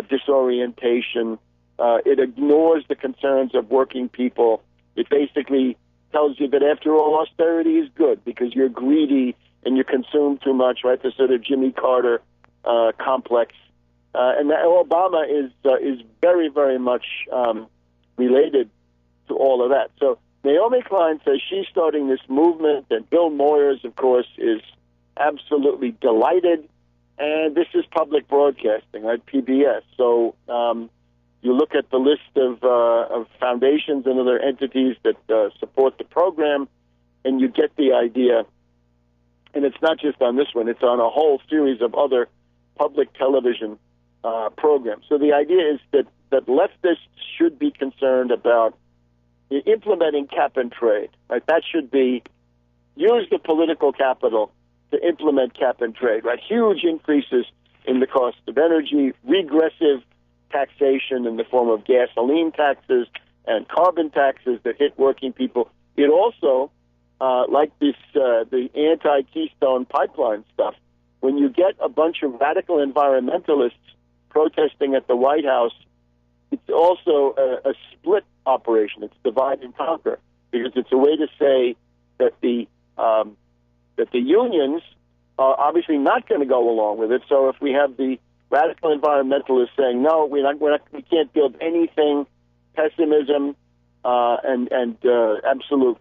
disorientation. It ignores the concerns of working people. It basically tells you that after all, austerity is good because you're greedy and you consume too much, right? The sort of Jimmy Carter complex. And Obama is very, very much related to all of that. So Naomi Klein says she's starting this movement, and Bill Moyers, of course, is absolutely delighted. And this is public broadcasting, right? PBS. So you look at the list of foundations and other entities that support the program, and you get the idea. And it's not just on this one; it's on a whole series of other public television programs. So the idea is that leftists should be concerned about implementing cap and trade. Right? That should be use the political capital to implement cap and trade. Right? Huge increases in the cost of energy, regressive taxation in the form of gasoline taxes and carbon taxes that hit working people. It also, like this, the anti-Keystone pipeline stuff, when you get a bunch of radical environmentalists protesting at the White House, it's also a split operation. It's divide and conquer, because it's a way to say that the unions are obviously not going to go along with it. So if we have the radical environmentalists saying no, we can't build anything, pessimism and absolute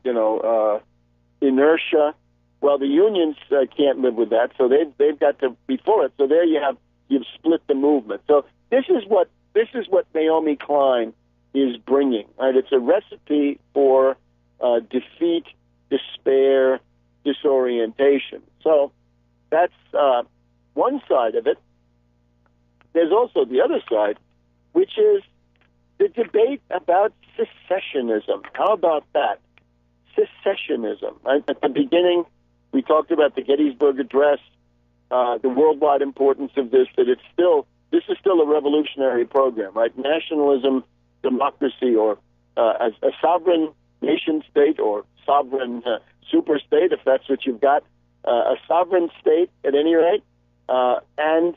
inertia. Well, the unions can't live with that, so they've got to be for it. So there you've split the movement. So this is what Naomi Klein is bringing. Right? It's a recipe for defeat, despair, disorientation. So that's one side of it. There's also the other side, which is the debate about secessionism. How about that? Secessionism. Right? At the beginning, we talked about the Gettysburg Address, the worldwide importance of this, that this is still a revolutionary program, right? Nationalism, democracy, or a sovereign nation state or sovereign super state, if that's what you've got, a sovereign state at any rate, and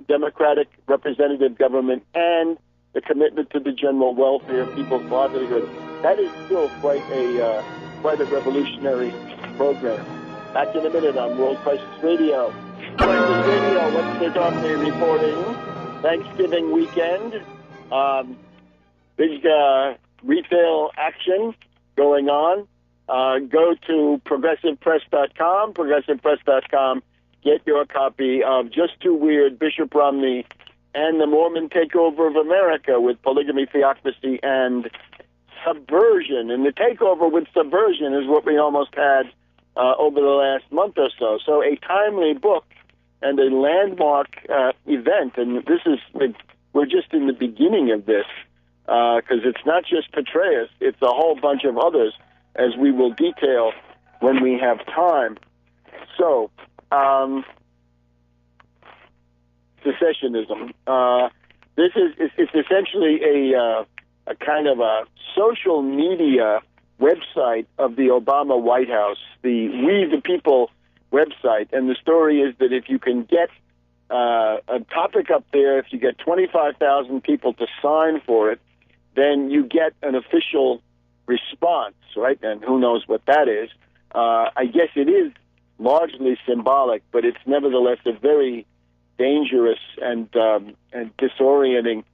democratic representative government, and the commitment to the general welfare of people's livelihood. That is still quite a revolutionary program. Back in a minute on World Crisis Radio. Crisis Radio, Webster Tarpley reporting. Thanksgiving weekend. Big retail action going on. Go to progressivepress.com, progressivepress.com. Get your copy of Just Too Weird, Bishop Romney, and the Mormon Takeover of America with Polygamy, Theocracy, and Subversion. And the takeover with subversion is what we almost had over the last month or so. So a timely book and a landmark event. And we're just in the beginning of this, because it's not just Petraeus, it's a whole bunch of others, as we will detail when we have time. So, secessionism. It's essentially a kind of a social media website of the Obama White House, the We the People website. And the story is that if you can get a topic up there. If you get 25,000 people to sign for it, then you get an official response, right? And who knows what that is. I guess it is largely symbolic, but it's nevertheless a very dangerous and disorienting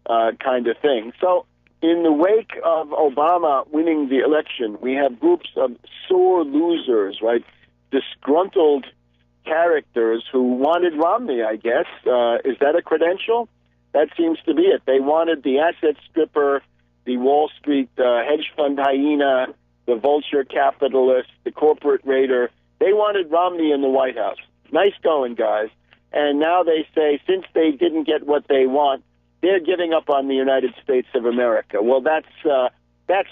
kind of thing. So in the wake of Obama winning the election, we have groups of sore losers, right? Disgruntled characters who wanted Romney, I guess. Is that a credential? That seems to be it. They wanted the asset stripper, the Wall Street hedge fund hyena, the vulture capitalist, the corporate raider. They wanted Romney in the White House. Nice going, guys. And now they say, since they didn't get what they want, they're giving up on the United States of America. Well, that's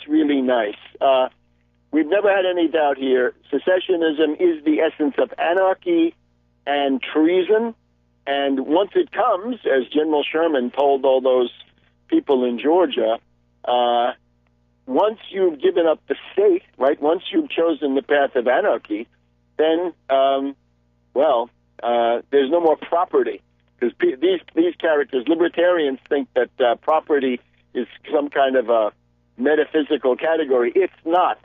really nice. We've never had any doubt here. Secessionism is the essence of anarchy and treason. And once it comes, as General Sherman told all those people in Georgia, once you've given up the state, right, once you've chosen the path of anarchy, then, there's no more property. Because these characters, libertarians, think that property is some kind of a metaphysical category. It's not.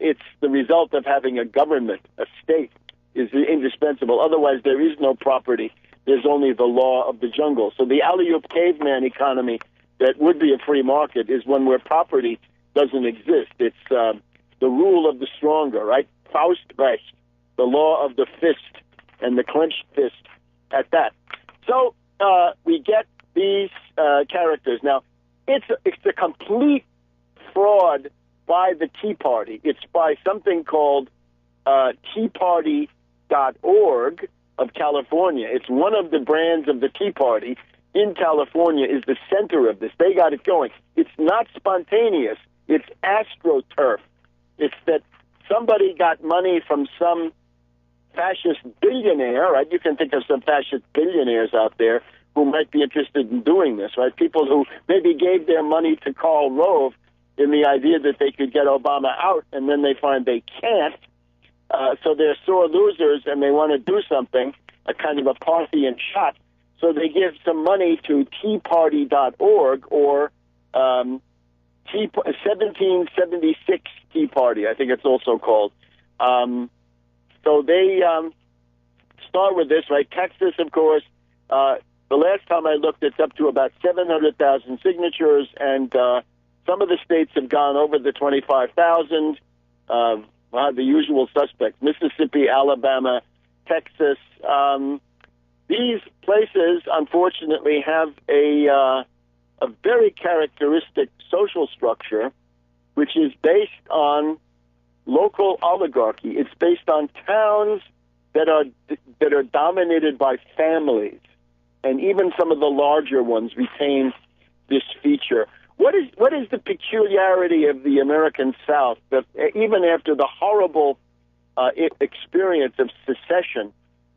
It's the result of having a government, a state, is indispensable. Otherwise, there is no property. There's only the law of the jungle. So the alley-oop caveman economy that would be a free market is one where property doesn't exist. It's the rule of the stronger, right? Faustrecht, the law of the fist and the clenched fist at that. So we get these characters. Now, it's a complete fraud by the Tea Party. It's by something called teaparty.org of California. It's one of the brands of the Tea Party in California is the center of this. They got it going. It's not spontaneous. It's astroturf. It's that somebody got money from some fascist billionaire, right? You can think of some fascist billionaires out there who might be interested in doing this, right? People who maybe gave their money to Karl Rove in the idea that they could get Obama out, and then they find they can't. So they're sore losers, and they want to do something, a kind of a Parthian shot. So they give some money to teaparty.org or 1776 Tea Party, I think it's also called. So they start with this, right? Texas, of course. The last time I looked, it's up to about 700,000 signatures, and some of the states have gone over the 25,000. The usual suspects: Mississippi, Alabama, Texas. These places, unfortunately, have a very characteristic social structure, which is based on local oligarchy. It's based on towns that are dominated by families, and even some of the larger ones retain this feature. What is the peculiarity of the American South that even after the horrible experience of secession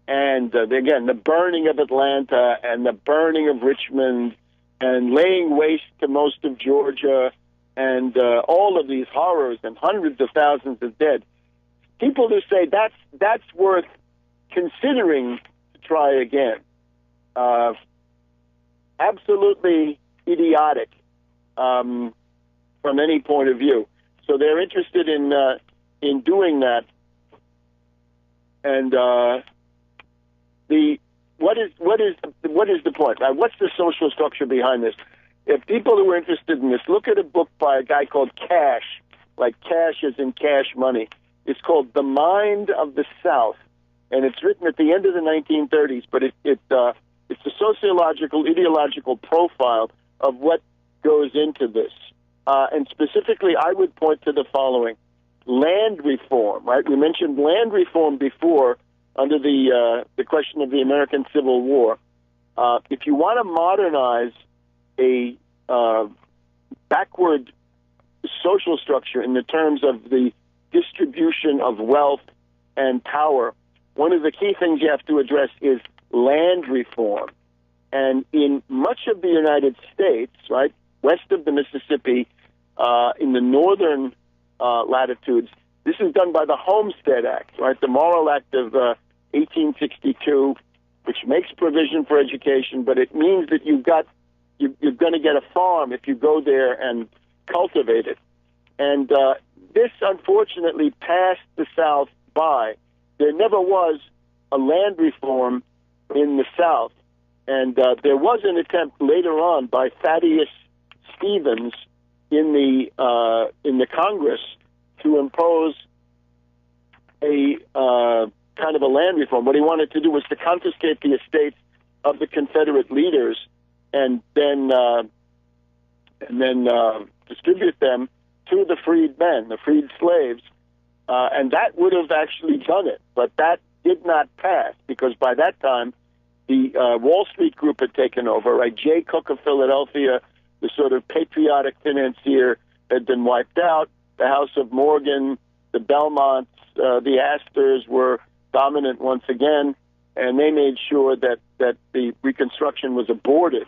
and again the burning of Atlanta and the burning of Richmond and laying waste to most of Georgia and all of these horrors and hundreds of thousands of dead, people who say that's worth considering to try again, absolutely idiotic from any point of view. So they're interested in doing that. And what is the point? What's the social structure behind this? If people who are interested in this, look at a book by a guy called Cash, like cash as in cash money. It's called The Mind of the South, and it's written at the end of the 1930s, but it's a sociological, ideological profile of what goes into this. And specifically, I would point to the following. Land reform, right? We mentioned land reform before under the question of the American Civil War. If you want to modernize a backward social structure in the terms of the distribution of wealth and power, one of the key things you have to address is land reform. And in much of the United States, right, west of the Mississippi, in the northern latitudes, this is done by the Homestead Act, right, the Moral Act of 1862, which makes provision for education, but it means that you're going to get a farm if you go there and cultivate it. And this, unfortunately, passed the South by. There never was a land reform in the South. And there was an attempt later on by Thaddeus Stevens in the Congress to impose a kind of a land reform. What he wanted to do was to confiscate the estates of the Confederate leaders and then distribute them to the freed men, the freed slaves, and that would have actually done it. But that did not pass because by that time the Wall Street group had taken over. Right, Jay Cook of Philadelphia, the sort of patriotic financier, had been wiped out. The House of Morgan, the Belmonts, the Astors were dominant once again, and they made sure that the Reconstruction was aborted.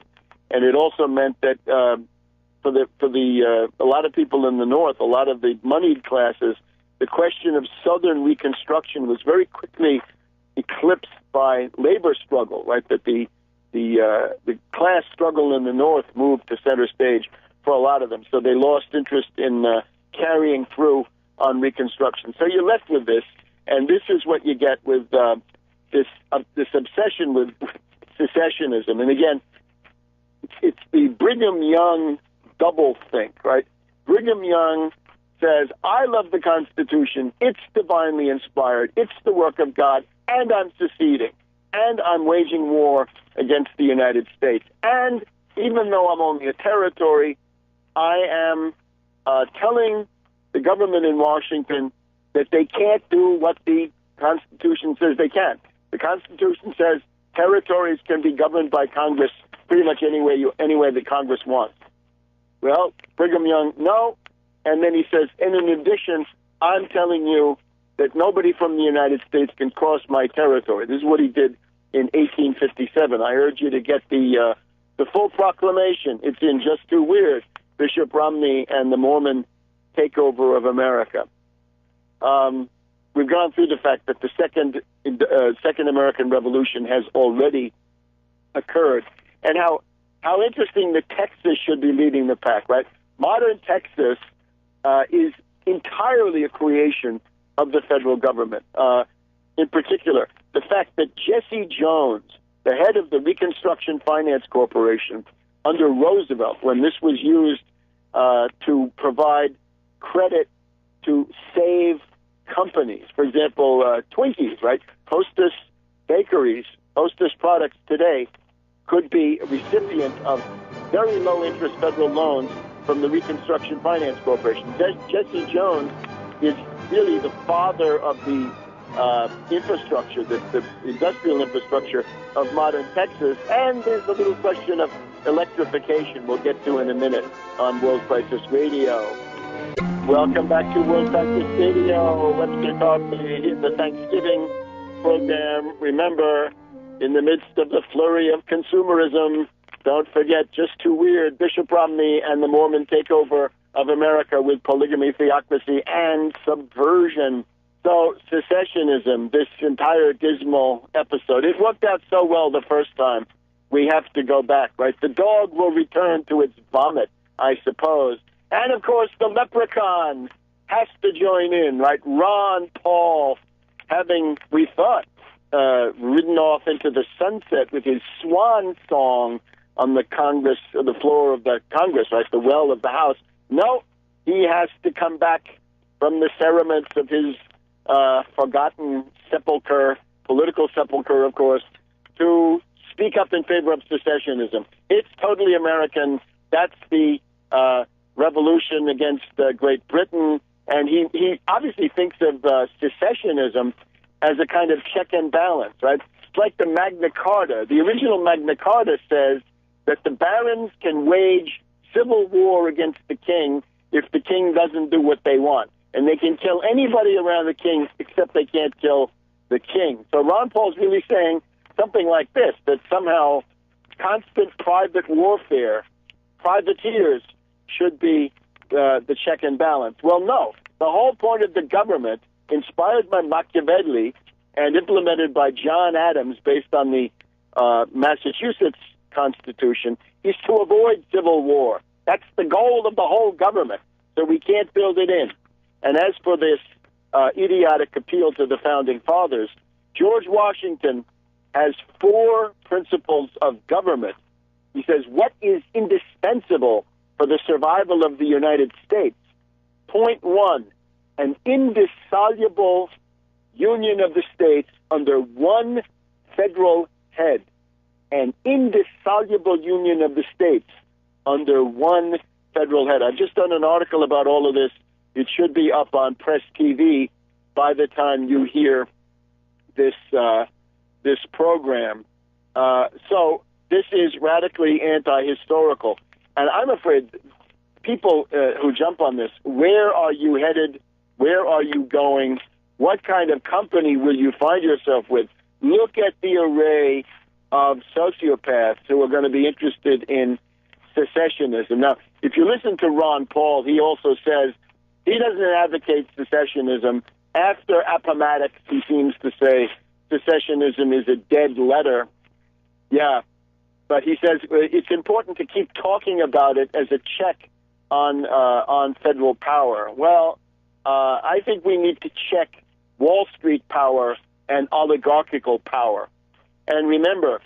And it also meant that for a lot of people in the North, a lot of the moneyed classes, the question of Southern Reconstruction was very quickly eclipsed by labor struggle. Right, that the class struggle in the North moved to center stage for a lot of them, so they lost interest in carrying through on Reconstruction. So you're left with this, and this is what you get with this obsession with secessionism. And again, it's the Brigham Young doublethink, right? Brigham Young says, I love the Constitution, it's divinely inspired, it's the work of God, and I'm seceding, and I'm waging war against the United States. And even though I'm only a territory, I am telling the government in Washington that they can't do what the Constitution says they can. The Constitution says territories can be governed by Congress pretty much any way the Congress wants. Well, Brigham Young, no. And then he says, and in addition, I'm telling you that nobody from the United States can cross my territory. This is what he did in 1857. I urge you to get the full proclamation. It's in Just Too Weird, Bishop Romney and the Mormon Takeover of America. We've gone through the fact that the Second American Revolution has already occurred, and how interesting that Texas should be leading the pack, right? Modern Texas is entirely a creation of the federal government. In particular, the fact that Jesse Jones, the head of the Reconstruction Finance Corporation under Roosevelt, when this was used to provide credit to save companies, for example, Twinkies, right? Hostess bakeries, Hostess products today could be a recipient of very low-interest federal loans from the Reconstruction Finance Corporation. Jesse Jones is really the father of the infrastructure, the industrial infrastructure of modern Texas. And there's a little question of electrification we'll get to in a minute on World Crisis Radio. Welcome back to World Crisis Radio. Webster Tarpley in the Thanksgiving program. Remember, in the midst of the flurry of consumerism, don't forget Just Too Weird, Bishop Romney and the Mormon Takeover of America with polygamy, theocracy, and subversion. So, secessionism, this entire dismal episode, it worked out so well the first time. We have to go back, right? The dog will return to its vomit, I suppose. And, of course, the leprechaun has to join in, right? Ron Paul, having, we thought, ridden off into the sunset with his swan song on the Congress, the floor of the Congress, right? The well of the House. No, he has to come back from the cerements of his forgotten sepulcher, political sepulcher, of course, to speak up in favor of secessionism. It's totally American. That's the revolution against Great Britain. And he obviously thinks of secessionism as a kind of check and balance, right? It's like the Magna Carta. The original Magna Carta says that the barons can wage civil war against the king if the king doesn't do what they want. And they can kill anybody around the king except they can't kill the king. So Ron Paul's really saying something like this, that somehow constant private warfare, privateers should be the check and balance. Well, no. The whole point of the government, inspired by Machiavelli and implemented by John Adams based on the Massachusetts Constitution is to avoid civil war. That's the goal of the whole government, so we can't build it in. And as for this idiotic appeal to the Founding Fathers, George Washington has 4 principles of government. He says, what is indispensable for the survival of the United States? Point 1, an indissoluble union of the states under one federal head. An indissoluble union of the states under one federal head. I've just done an article about all of this. It should be up on Press TV by the time you hear this this program. So this is radically anti-historical. And I'm afraid people who jump on this, where are you headed? Where are you going? What kind of company will you find yourself with? Look at the array of sociopaths who are going to be interested in secessionism. Now, if you listen to Ron Paul, he also says he doesn't advocate secessionism. After Appomattox, he seems to say secessionism is a dead letter. Yeah, but he says it's important to keep talking about it as a check on federal power. Well, I think we need to check Wall Street power and oligarchical power. And remember,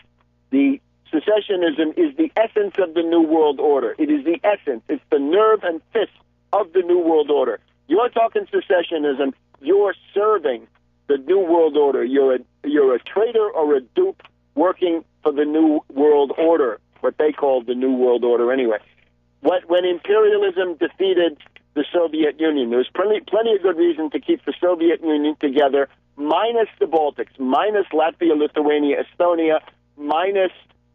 the secessionism is the essence of the New World Order. It is the essence. It's the nerve and fist of the New World Order. You're talking secessionism. You're serving the New World Order. You're a traitor or a dupe working for the New World Order, what they called the New World Order anyway. When imperialism defeated the Soviet Union, there was plenty of good reason to keep the Soviet Union together, minus the Baltics, minus Latvia, Lithuania, Estonia, minus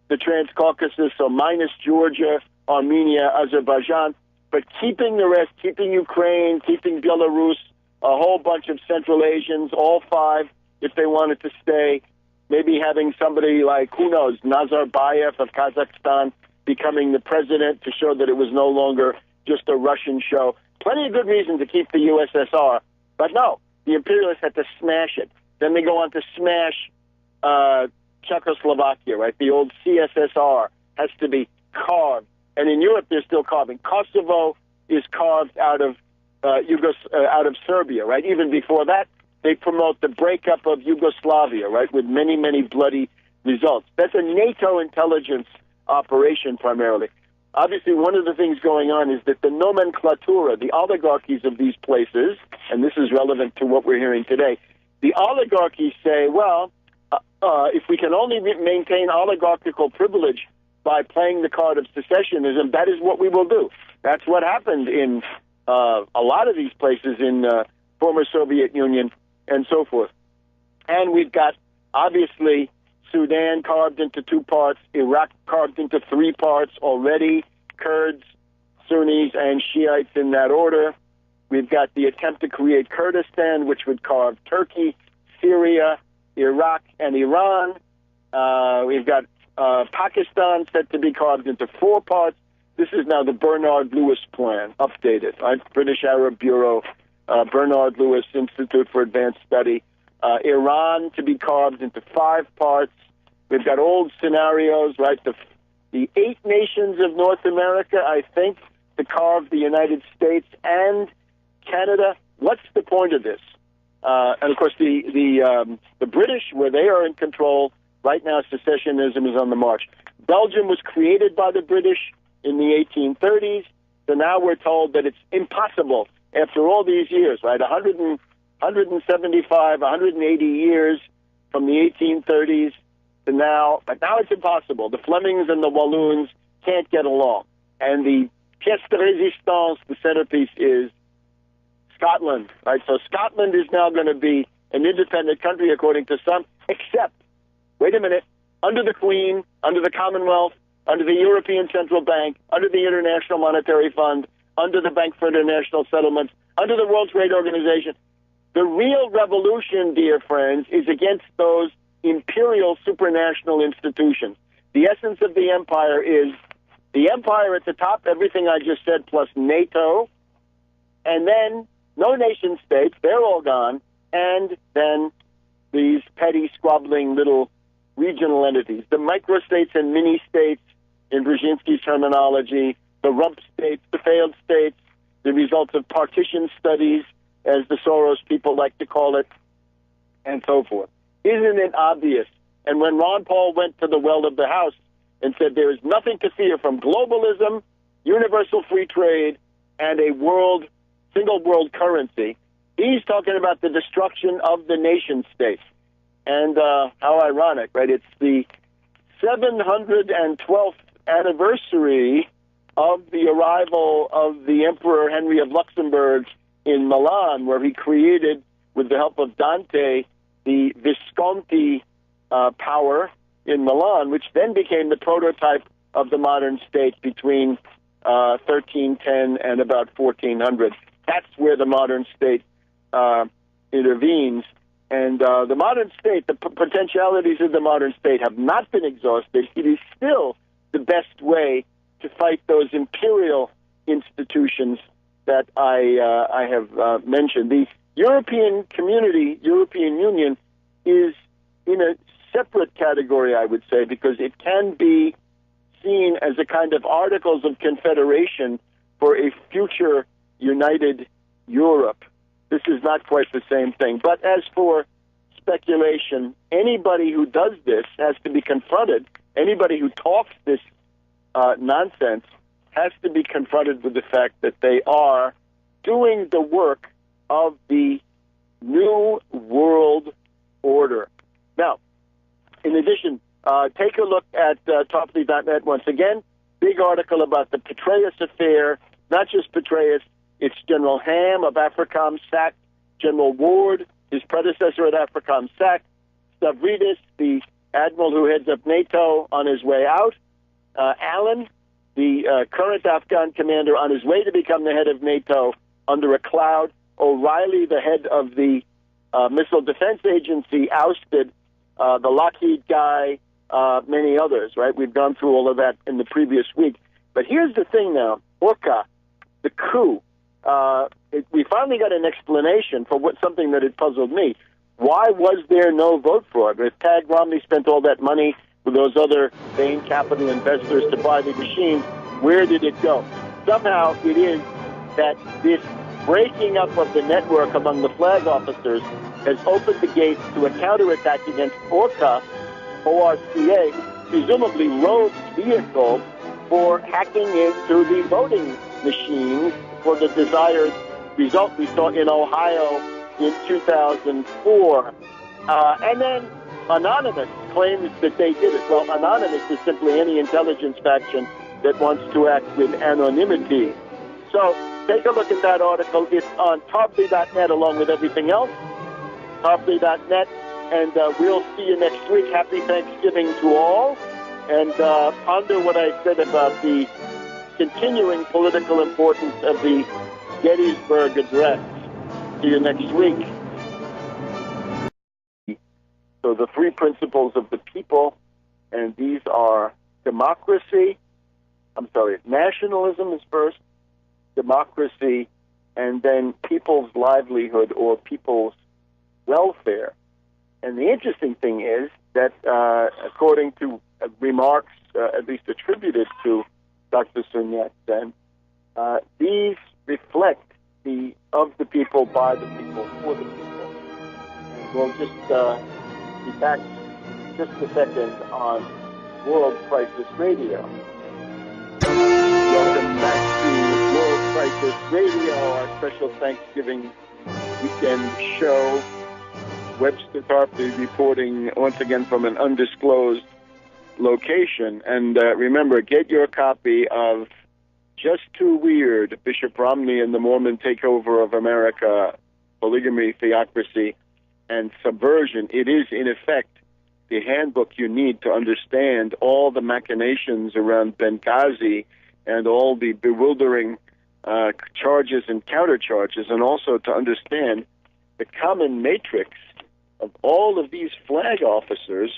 the Transcaucasus, so minus Georgia, Armenia, Azerbaijan, but keeping the rest, keeping Ukraine, keeping Belarus, a whole bunch of Central Asians, all 5, if they wanted to stay, maybe having somebody like, who knows, Nazarbayev of Kazakhstan becoming the president to show that it was no longer just a Russian show. Plenty of good reason to keep the USSR, but no, the imperialists had to smash it. Then they go on to smash Czechoslovakia, right? The old CSSR has to be carved. And in Europe, they're still carving. Kosovo is carved out of Serbia, right? Even before that, they promote the breakup of Yugoslavia, right, with many, many bloody results. That's a NATO intelligence operation primarily. Obviously, one of the things going on is that the nomenclatura, the oligarchies of these places, and this is relevant to what we're hearing today, the oligarchies say, well, if we can only maintain oligarchical privilege by playing the card of secessionism, that is what we will do. That's what happened in a lot of these places in former Soviet Union and so forth. And we've got, obviously, Sudan carved into 2 parts, Iraq carved into 3 parts already, Kurds, Sunnis, and Shiites in that order. We've got the attempt to create Kurdistan, which would carve Turkey, Syria, Iraq, and Iran. We've got Pakistan set to be carved into 4 parts. This is now the Bernard Lewis plan, updated, right? British Arab Bureau, Bernard Lewis Institute for Advanced Study. Iran to be carved into 5 parts. We've got old scenarios, right? The 8 nations of North America, I think, to carve the United States and Canada. What's the point of this? And of course, the British, where they are in control right now, secessionism is on the march. Belgium was created by the British in the 1830s, so now we're told that it's impossible after all these years, right? 175, 180 years from the 1830s to now, but now it's impossible. The Flemings and the Walloons can't get along. And the pièce de résistance, the centerpiece, is Scotland, right? So Scotland is now going to be an independent country, according to some, except, wait a minute, under the Queen, under the Commonwealth, under the European Central Bank, under the International Monetary Fund, under the Bank for International Settlements, under the World Trade Organization. The real revolution, dear friends, is against those imperial supranational institutions. The essence of the empire is the empire at the top, everything I just said, plus NATO, and then no nation states, they're all gone, and then these petty, squabbling little regional entities, the microstates and mini-states in Brzezinski's terminology, the rump states, the failed states, the results of partition studies, as the Soros people like to call it, and so forth. Isn't it obvious? And when Ron Paul went to the well of the House and said there is nothing to fear from globalism, universal free trade, and a single world currency, he's talking about the destruction of the nation state. And how ironic, right? It's the 712th anniversary of the arrival of the Emperor Henry of Luxembourg in Milan, where he created, with the help of Dante, the Visconti power in Milan, which then became the prototype of the modern state between 1310 and about 1400. That's where the modern state intervenes. And the modern state, the potentialities of the modern state have not been exhausted. It is still the best way to fight those imperial institutions that I have mentioned. The European community, European Union, is in a separate category, I would say, because it can be seen as a kind of Articles of Confederation for a future united Europe. This is not quite the same thing. But as for speculation, anybody who does this has to be confronted. Anybody who talks this nonsense has to be confronted with the fact that they are doing the work of the New World Order. Now, in addition, take a look at Tarpley.net once again. Big article about the Petraeus affair. Not just Petraeus, it's General Ham of AFRICOM sacked, General Ward, his predecessor at AFRICOM sacked, Stavridis, the admiral who heads up NATO, on his way out, Allen, the current Afghan commander, on his way to become the head of NATO under a cloud, O'Reilly, the head of the Missile Defense Agency, ousted, the Lockheed guy, many others, right? We've gone through all of that in the previous week. But here's the thing now, Orca, the coup, we finally got an explanation for something that had puzzled me. Why was there no vote fraud? If Tag Romney spent all that money with those other Bain Capital investors to buy the machines, where did it go? Somehow it is that this breaking up of the network among the flag officers has opened the gates to a counterattack against ORCA, O-R-C-A, presumably Rove's vehicle for hacking into the voting machines for the desired result we saw in Ohio in 2004. And then Anonymous claims that they did it. Well, Anonymous is simply any intelligence faction that wants to act with anonymity. So take a look at that article. It's on Tarpley.net along with everything else. Tarpley.net. And we'll see you next week. Happy Thanksgiving to all. And ponder what I said about the continuing political importance of the Gettysburg Address. See you next week. So the three principles of the people, and these are nationalism is first, democracy, and then people's livelihood or people's welfare. And the interesting thing is that, according to remarks at least attributed to Dr. Sun Yat-sen, these reflect the of the people, by the people, for the people. And we'll just be back just a second on World Crisis Radio. Welcome back to World Crisis Radio, our special Thanksgiving weekend show. Webster Tarpley reporting once again from an undisclosed location. And remember, get your copy of Just Too Weird, Bishop Romney and the Mormon Takeover of America, Polygamy, Theocracy, and Subversion. It is, in effect, the handbook you need to understand all the machinations around Benghazi and all the bewildering charges and countercharges, and also to understand the common matrix of all of these flag officers,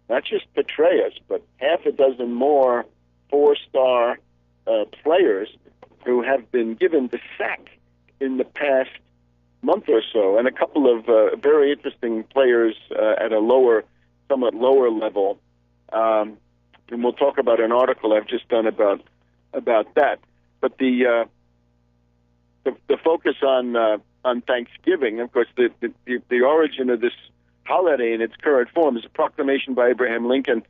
not just Petraeus, but half a dozen more four-star players who have been given the sack in the past month or so, and a couple of very interesting players at a lower somewhat lower level. And we'll talk about an article I've just done about that. But the focus on Thanksgiving, of course, the origin of this holiday in its current form is a proclamation by Abraham Lincoln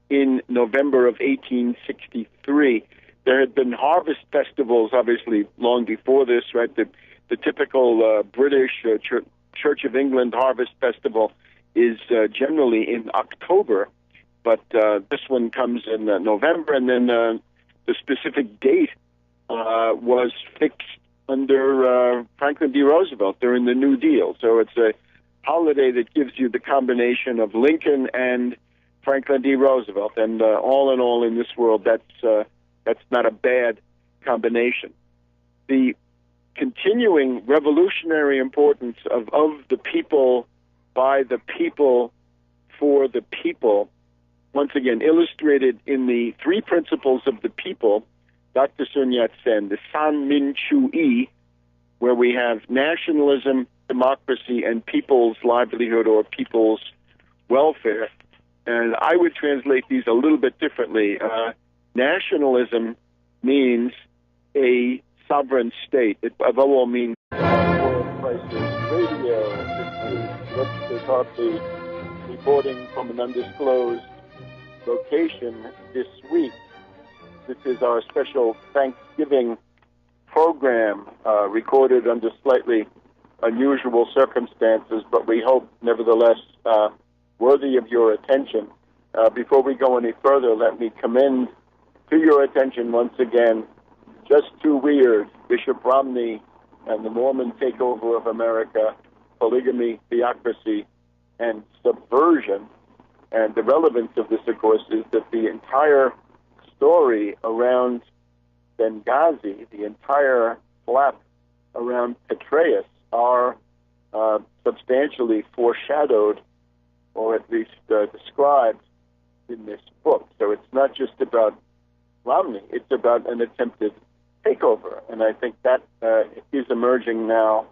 in November of 1863. There had been harvest festivals, obviously, long before this, right? The typical British Church of England Harvest Festival is generally in October, but this one comes in November, and then the specific date was fixed under Franklin D. Roosevelt during the New Deal. So it's a holiday that gives you the combination of Lincoln and Franklin D. Roosevelt, and all in all in this world, that's not a bad combination. The continuing revolutionary importance of the people, by the people, for the people, once again illustrated in the three principles of the people, Dr. Sun Yat-sen, the San Min Chu-i, where we have nationalism, democracy, and people's livelihood or people's welfare. And I would translate these a little bit differently. Nationalism means a sovereign state. It above all means World Crisis Radio. This is Webster Tarpley reporting from an undisclosed location this week. This is our special Thanksgiving program, recorded under slightly unusual circumstances, but we hope, nevertheless, worthy of your attention. Before we go any further, let me commend to your attention once again Just Too Weird, Bishop Romney and the Mormon Takeover of America, Polygamy, Theocracy, and Subversion. And the relevance of this, of course, is that the entire story around Benghazi, the entire flap around Petraeus, are substantially foreshadowed, or at least described, in this book. So it's not just about Romney, it's about an attempted takeover. And I think that is emerging now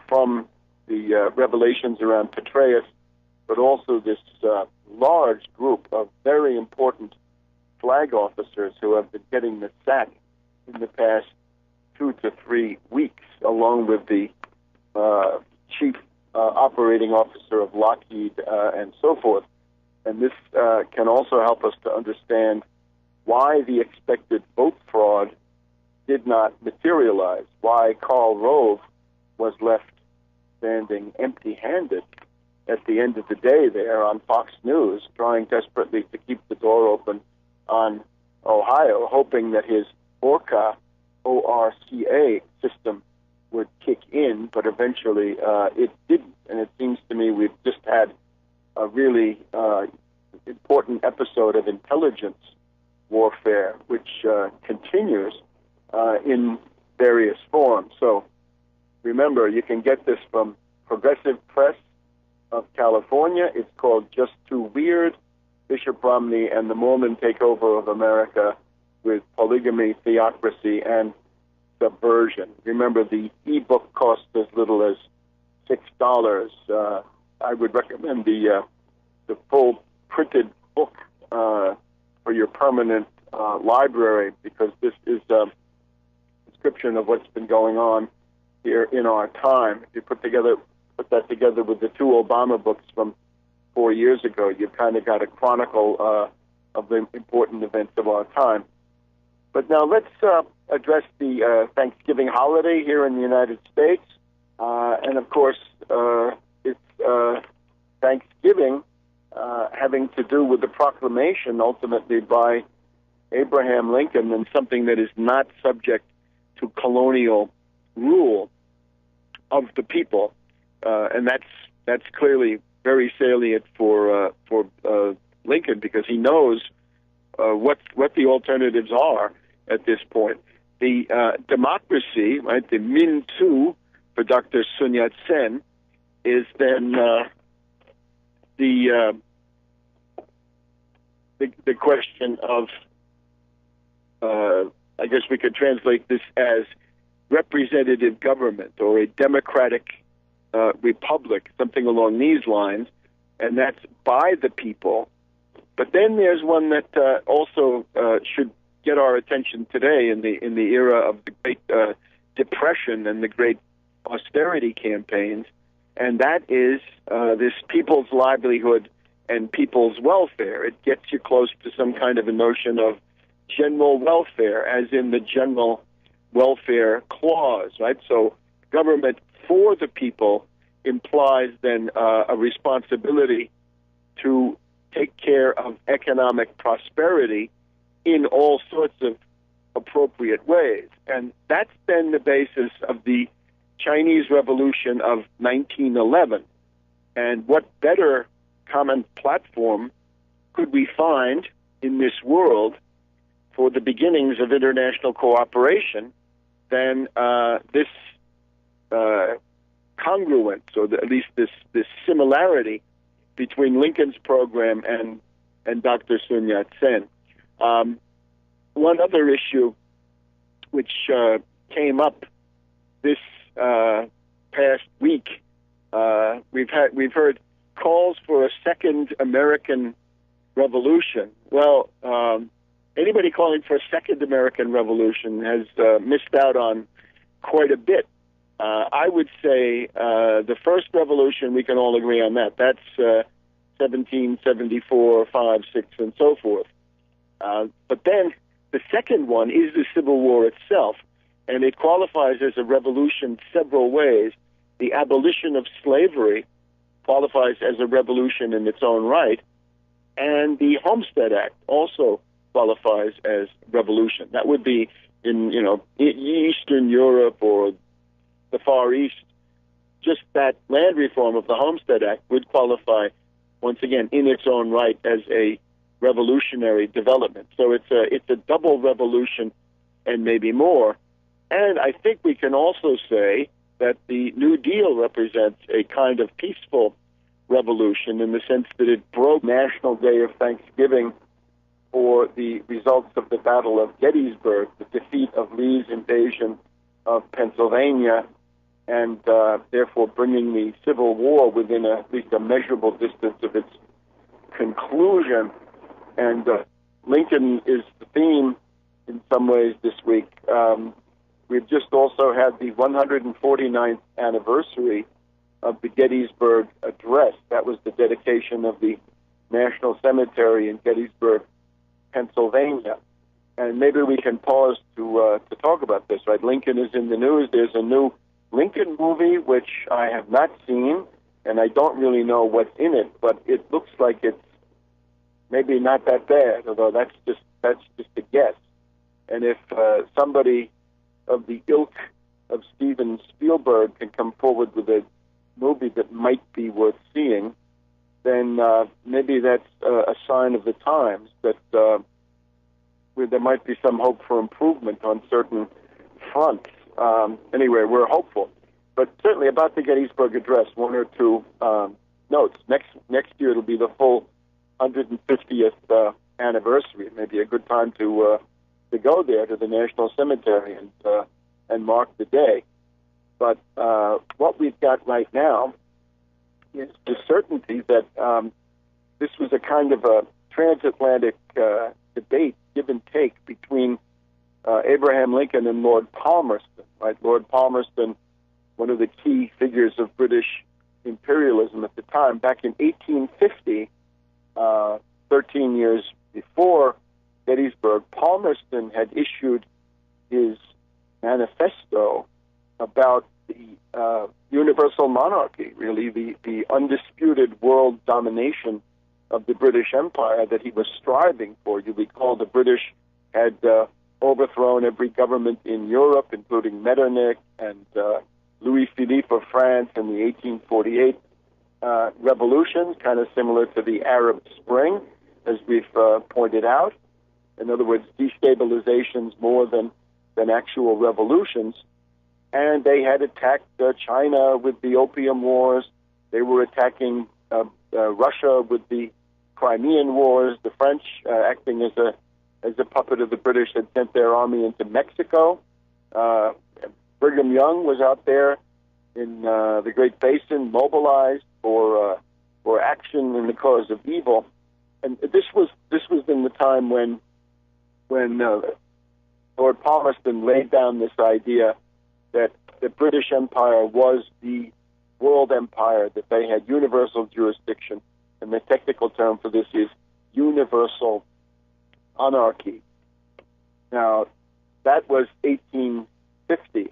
from the revelations around Petraeus, but also this large group of very important flag officers who have been getting the sack in the past 2 to 3 weeks, along with the chief operating officer of Lockheed and so forth. And this can also help us to understand why the expected vote fraud did not materialize, why Karl Rove was left standing empty-handed at the end of the day there on Fox News, trying desperately to keep the door open on Ohio, hoping that his ORCA, O-R-C-A system would kick in, but eventually it didn't. And it seems to me we've just had a really important episode of intelligence warfare, which continues in various forms. So remember, you can get this from Progressive Press of California. It's called Just Too Weird, Bishop Romney and the Mormon Takeover of America with Polygamy, Theocracy, and Subversion. Remember, the ebook costs as little as $6. I would recommend the full printed book for your permanent library, because this is a description of what's been going on here in our time. If you put that together with the 2 Obama books from 4 years ago, you've kind of got a chronicle of the important events of our time. But now let's address the Thanksgiving holiday here in the United States. And of course, it's Thanksgiving having to do with the proclamation ultimately by Abraham Lincoln, and something that is not subject to colonial rule of the people. And that's clearly very salient for Lincoln, because he knows what the alternatives are at this point. The democracy, right, the Min Tu for Dr. Sun Yat-sen, is then the question of, I guess we could translate this as representative government or a democratic republic, something along these lines. and that's by the people. But then there's one that also should get our attention today in the era of the Great Depression and the great austerity campaigns, and that is this people's livelihood and people's welfare. It gets you close to some kind of a notion of general welfare, as in the general welfare clause, right? So government for the people implies then a responsibility to take care of economic prosperity in all sorts of appropriate ways. And that's then the basis of the Chinese Revolution of 1911. And what better common platform could we find in this world for the beginnings of international cooperation than this congruence, or at least this similarity between Lincoln's program and Dr. Sun Yat-sen. One other issue which came up this past week, we've heard calls for a second American revolution. Well, anybody calling for a second American revolution has missed out on quite a bit. I would say the first revolution, we can all agree on that. That's 1774, 5, 6, and so forth. But then the second one is the Civil War itself, and it qualifies as a revolution several ways. The abolition of slavery qualifies as a revolution in its own right, and the Homestead Act also qualifies as revolution. That would be in Eastern Europe or the Far East. Just that land reform of the Homestead Act would qualify, once again, in its own right as a revolutionary development. So it's a double revolution and maybe more. And I think we can also say that the New Deal represents a kind of peaceful revolution in the sense that it broke National Day of Thanksgiving for the results of the Battle of Gettysburg, the defeat of Lee's invasion of Pennsylvania, and therefore bringing the Civil War within at least a measurable distance of its conclusion. And Lincoln is the theme in some ways this week. We've just also had the 149th anniversary of the Gettysburg Address. That was the dedication of the National Cemetery in Gettysburg, Pennsylvania. And maybe we can pause to talk about this, right? Lincoln is in the news. There's a new Lincoln movie, which I have not seen, and I don't really know what's in it, but it looks like it's maybe not that bad, although that's just a guess. And if somebody of the ilk of Steven Spielberg can come forward with a movie that might be worth seeing, then maybe that's a sign of the times that where there might be some hope for improvement on certain fronts. Anyway, we're hopeful. But certainly about the Gettysburg Address, one or two notes. Next year it'll be the full 150th anniversary. It may be a good time to go there to the National Cemetery and mark the day. But what we've got right now is the certainty that this was a kind of a transatlantic debate, give and take, between Abraham Lincoln and Lord Palmerston. Right, Lord Palmerston, one of the key figures of British imperialism at the time, back in 1850. 13 years before Gettysburg, Palmerston had issued his manifesto about the universal monarchy, really the undisputed world domination of the British Empire that he was striving for. You recall the British had overthrown every government in Europe, including Metternich and Louis-Philippe of France in the 1848 revolution, kind of similar to the Arab Spring, as we've pointed out. In other words, destabilizations more than actual revolutions. And they had attacked China with the Opium Wars. They were attacking Russia with the Crimean Wars. The French, acting as a puppet of the British, had sent their army into Mexico. Brigham Young was out there in the Great Basin, mobilized for for action in the cause of evil. And this was in the time when Lord Palmerston laid down this idea that the British Empire was the world empire, that they had universal jurisdiction, and the technical term for this is universal anarchy. Now, that was 1850,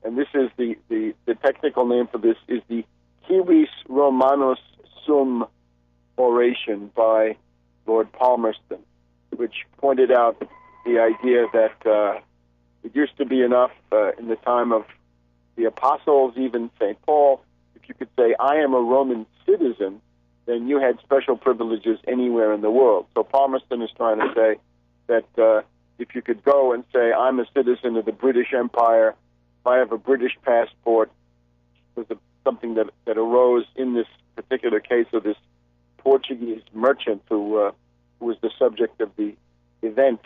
and this is the technical name for this is the Civis Romanus Sum oration by Lord Palmerston, which pointed out the idea that it used to be enough in the time of the apostles, even St. Paul, if you could say, I am a Roman citizen, then you had special privileges anywhere in the world. So Palmerston is trying to say that if you could go and say, I'm a citizen of the British Empire, if I have a British passport, was something that arose in this particular case of this Portuguese merchant who was the subject of the event,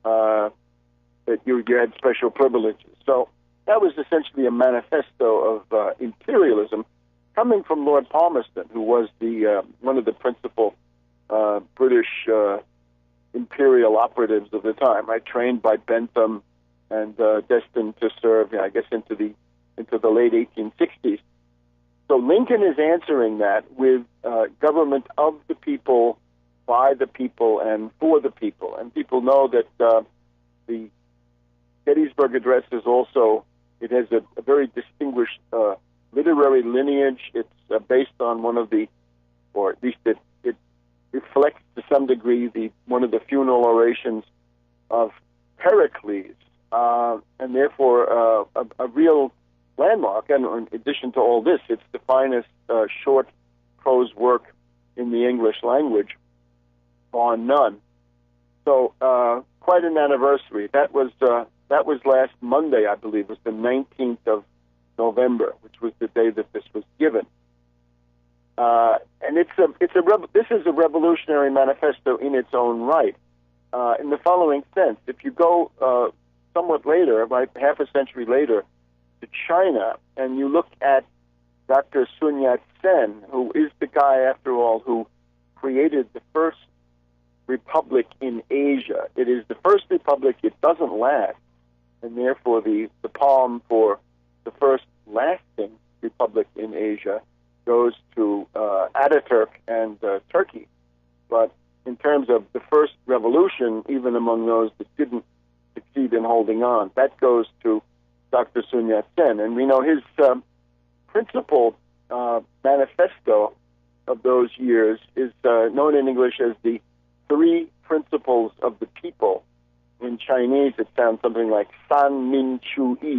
that you had special privileges. So that was essentially a manifesto of imperialism coming from Lord Palmerston, who was the one of the principal British imperial operatives of the time, right? Trained by Bentham and destined to serve, I guess, into the late 1860s. So Lincoln is answering that with government of the people, by the people, and for the people. And people know that the Gettysburg Address is also, it has a very distinguished literary lineage. It's based on one of the, or at least it reflects to some degree one of the funeral orations of Pericles, and therefore a real landmark. And in addition to all this, it's the finest short prose work in the English language, bar none. So quite an anniversary. That was last Monday, I believe. It was the 19th of November, which was the day that this was given. And this is a revolutionary manifesto in its own right, in the following sense. If you go somewhat later, about half a century later, to China, and you look at Dr. Sun Yat-sen, who is the guy, after all, who created the first republic in Asia. It is the first republic. It doesn't last, and therefore the palm for the first lasting republic in Asia goes to Ataturk and Turkey. But in terms of the first revolution, even among those that didn't succeed in holding on, that goes to Dr. Sun Yat-sen. And we know his principal manifesto of those years is known in English as the Three Principles of the People. In Chinese, it sounds something like San Min Chu Yi.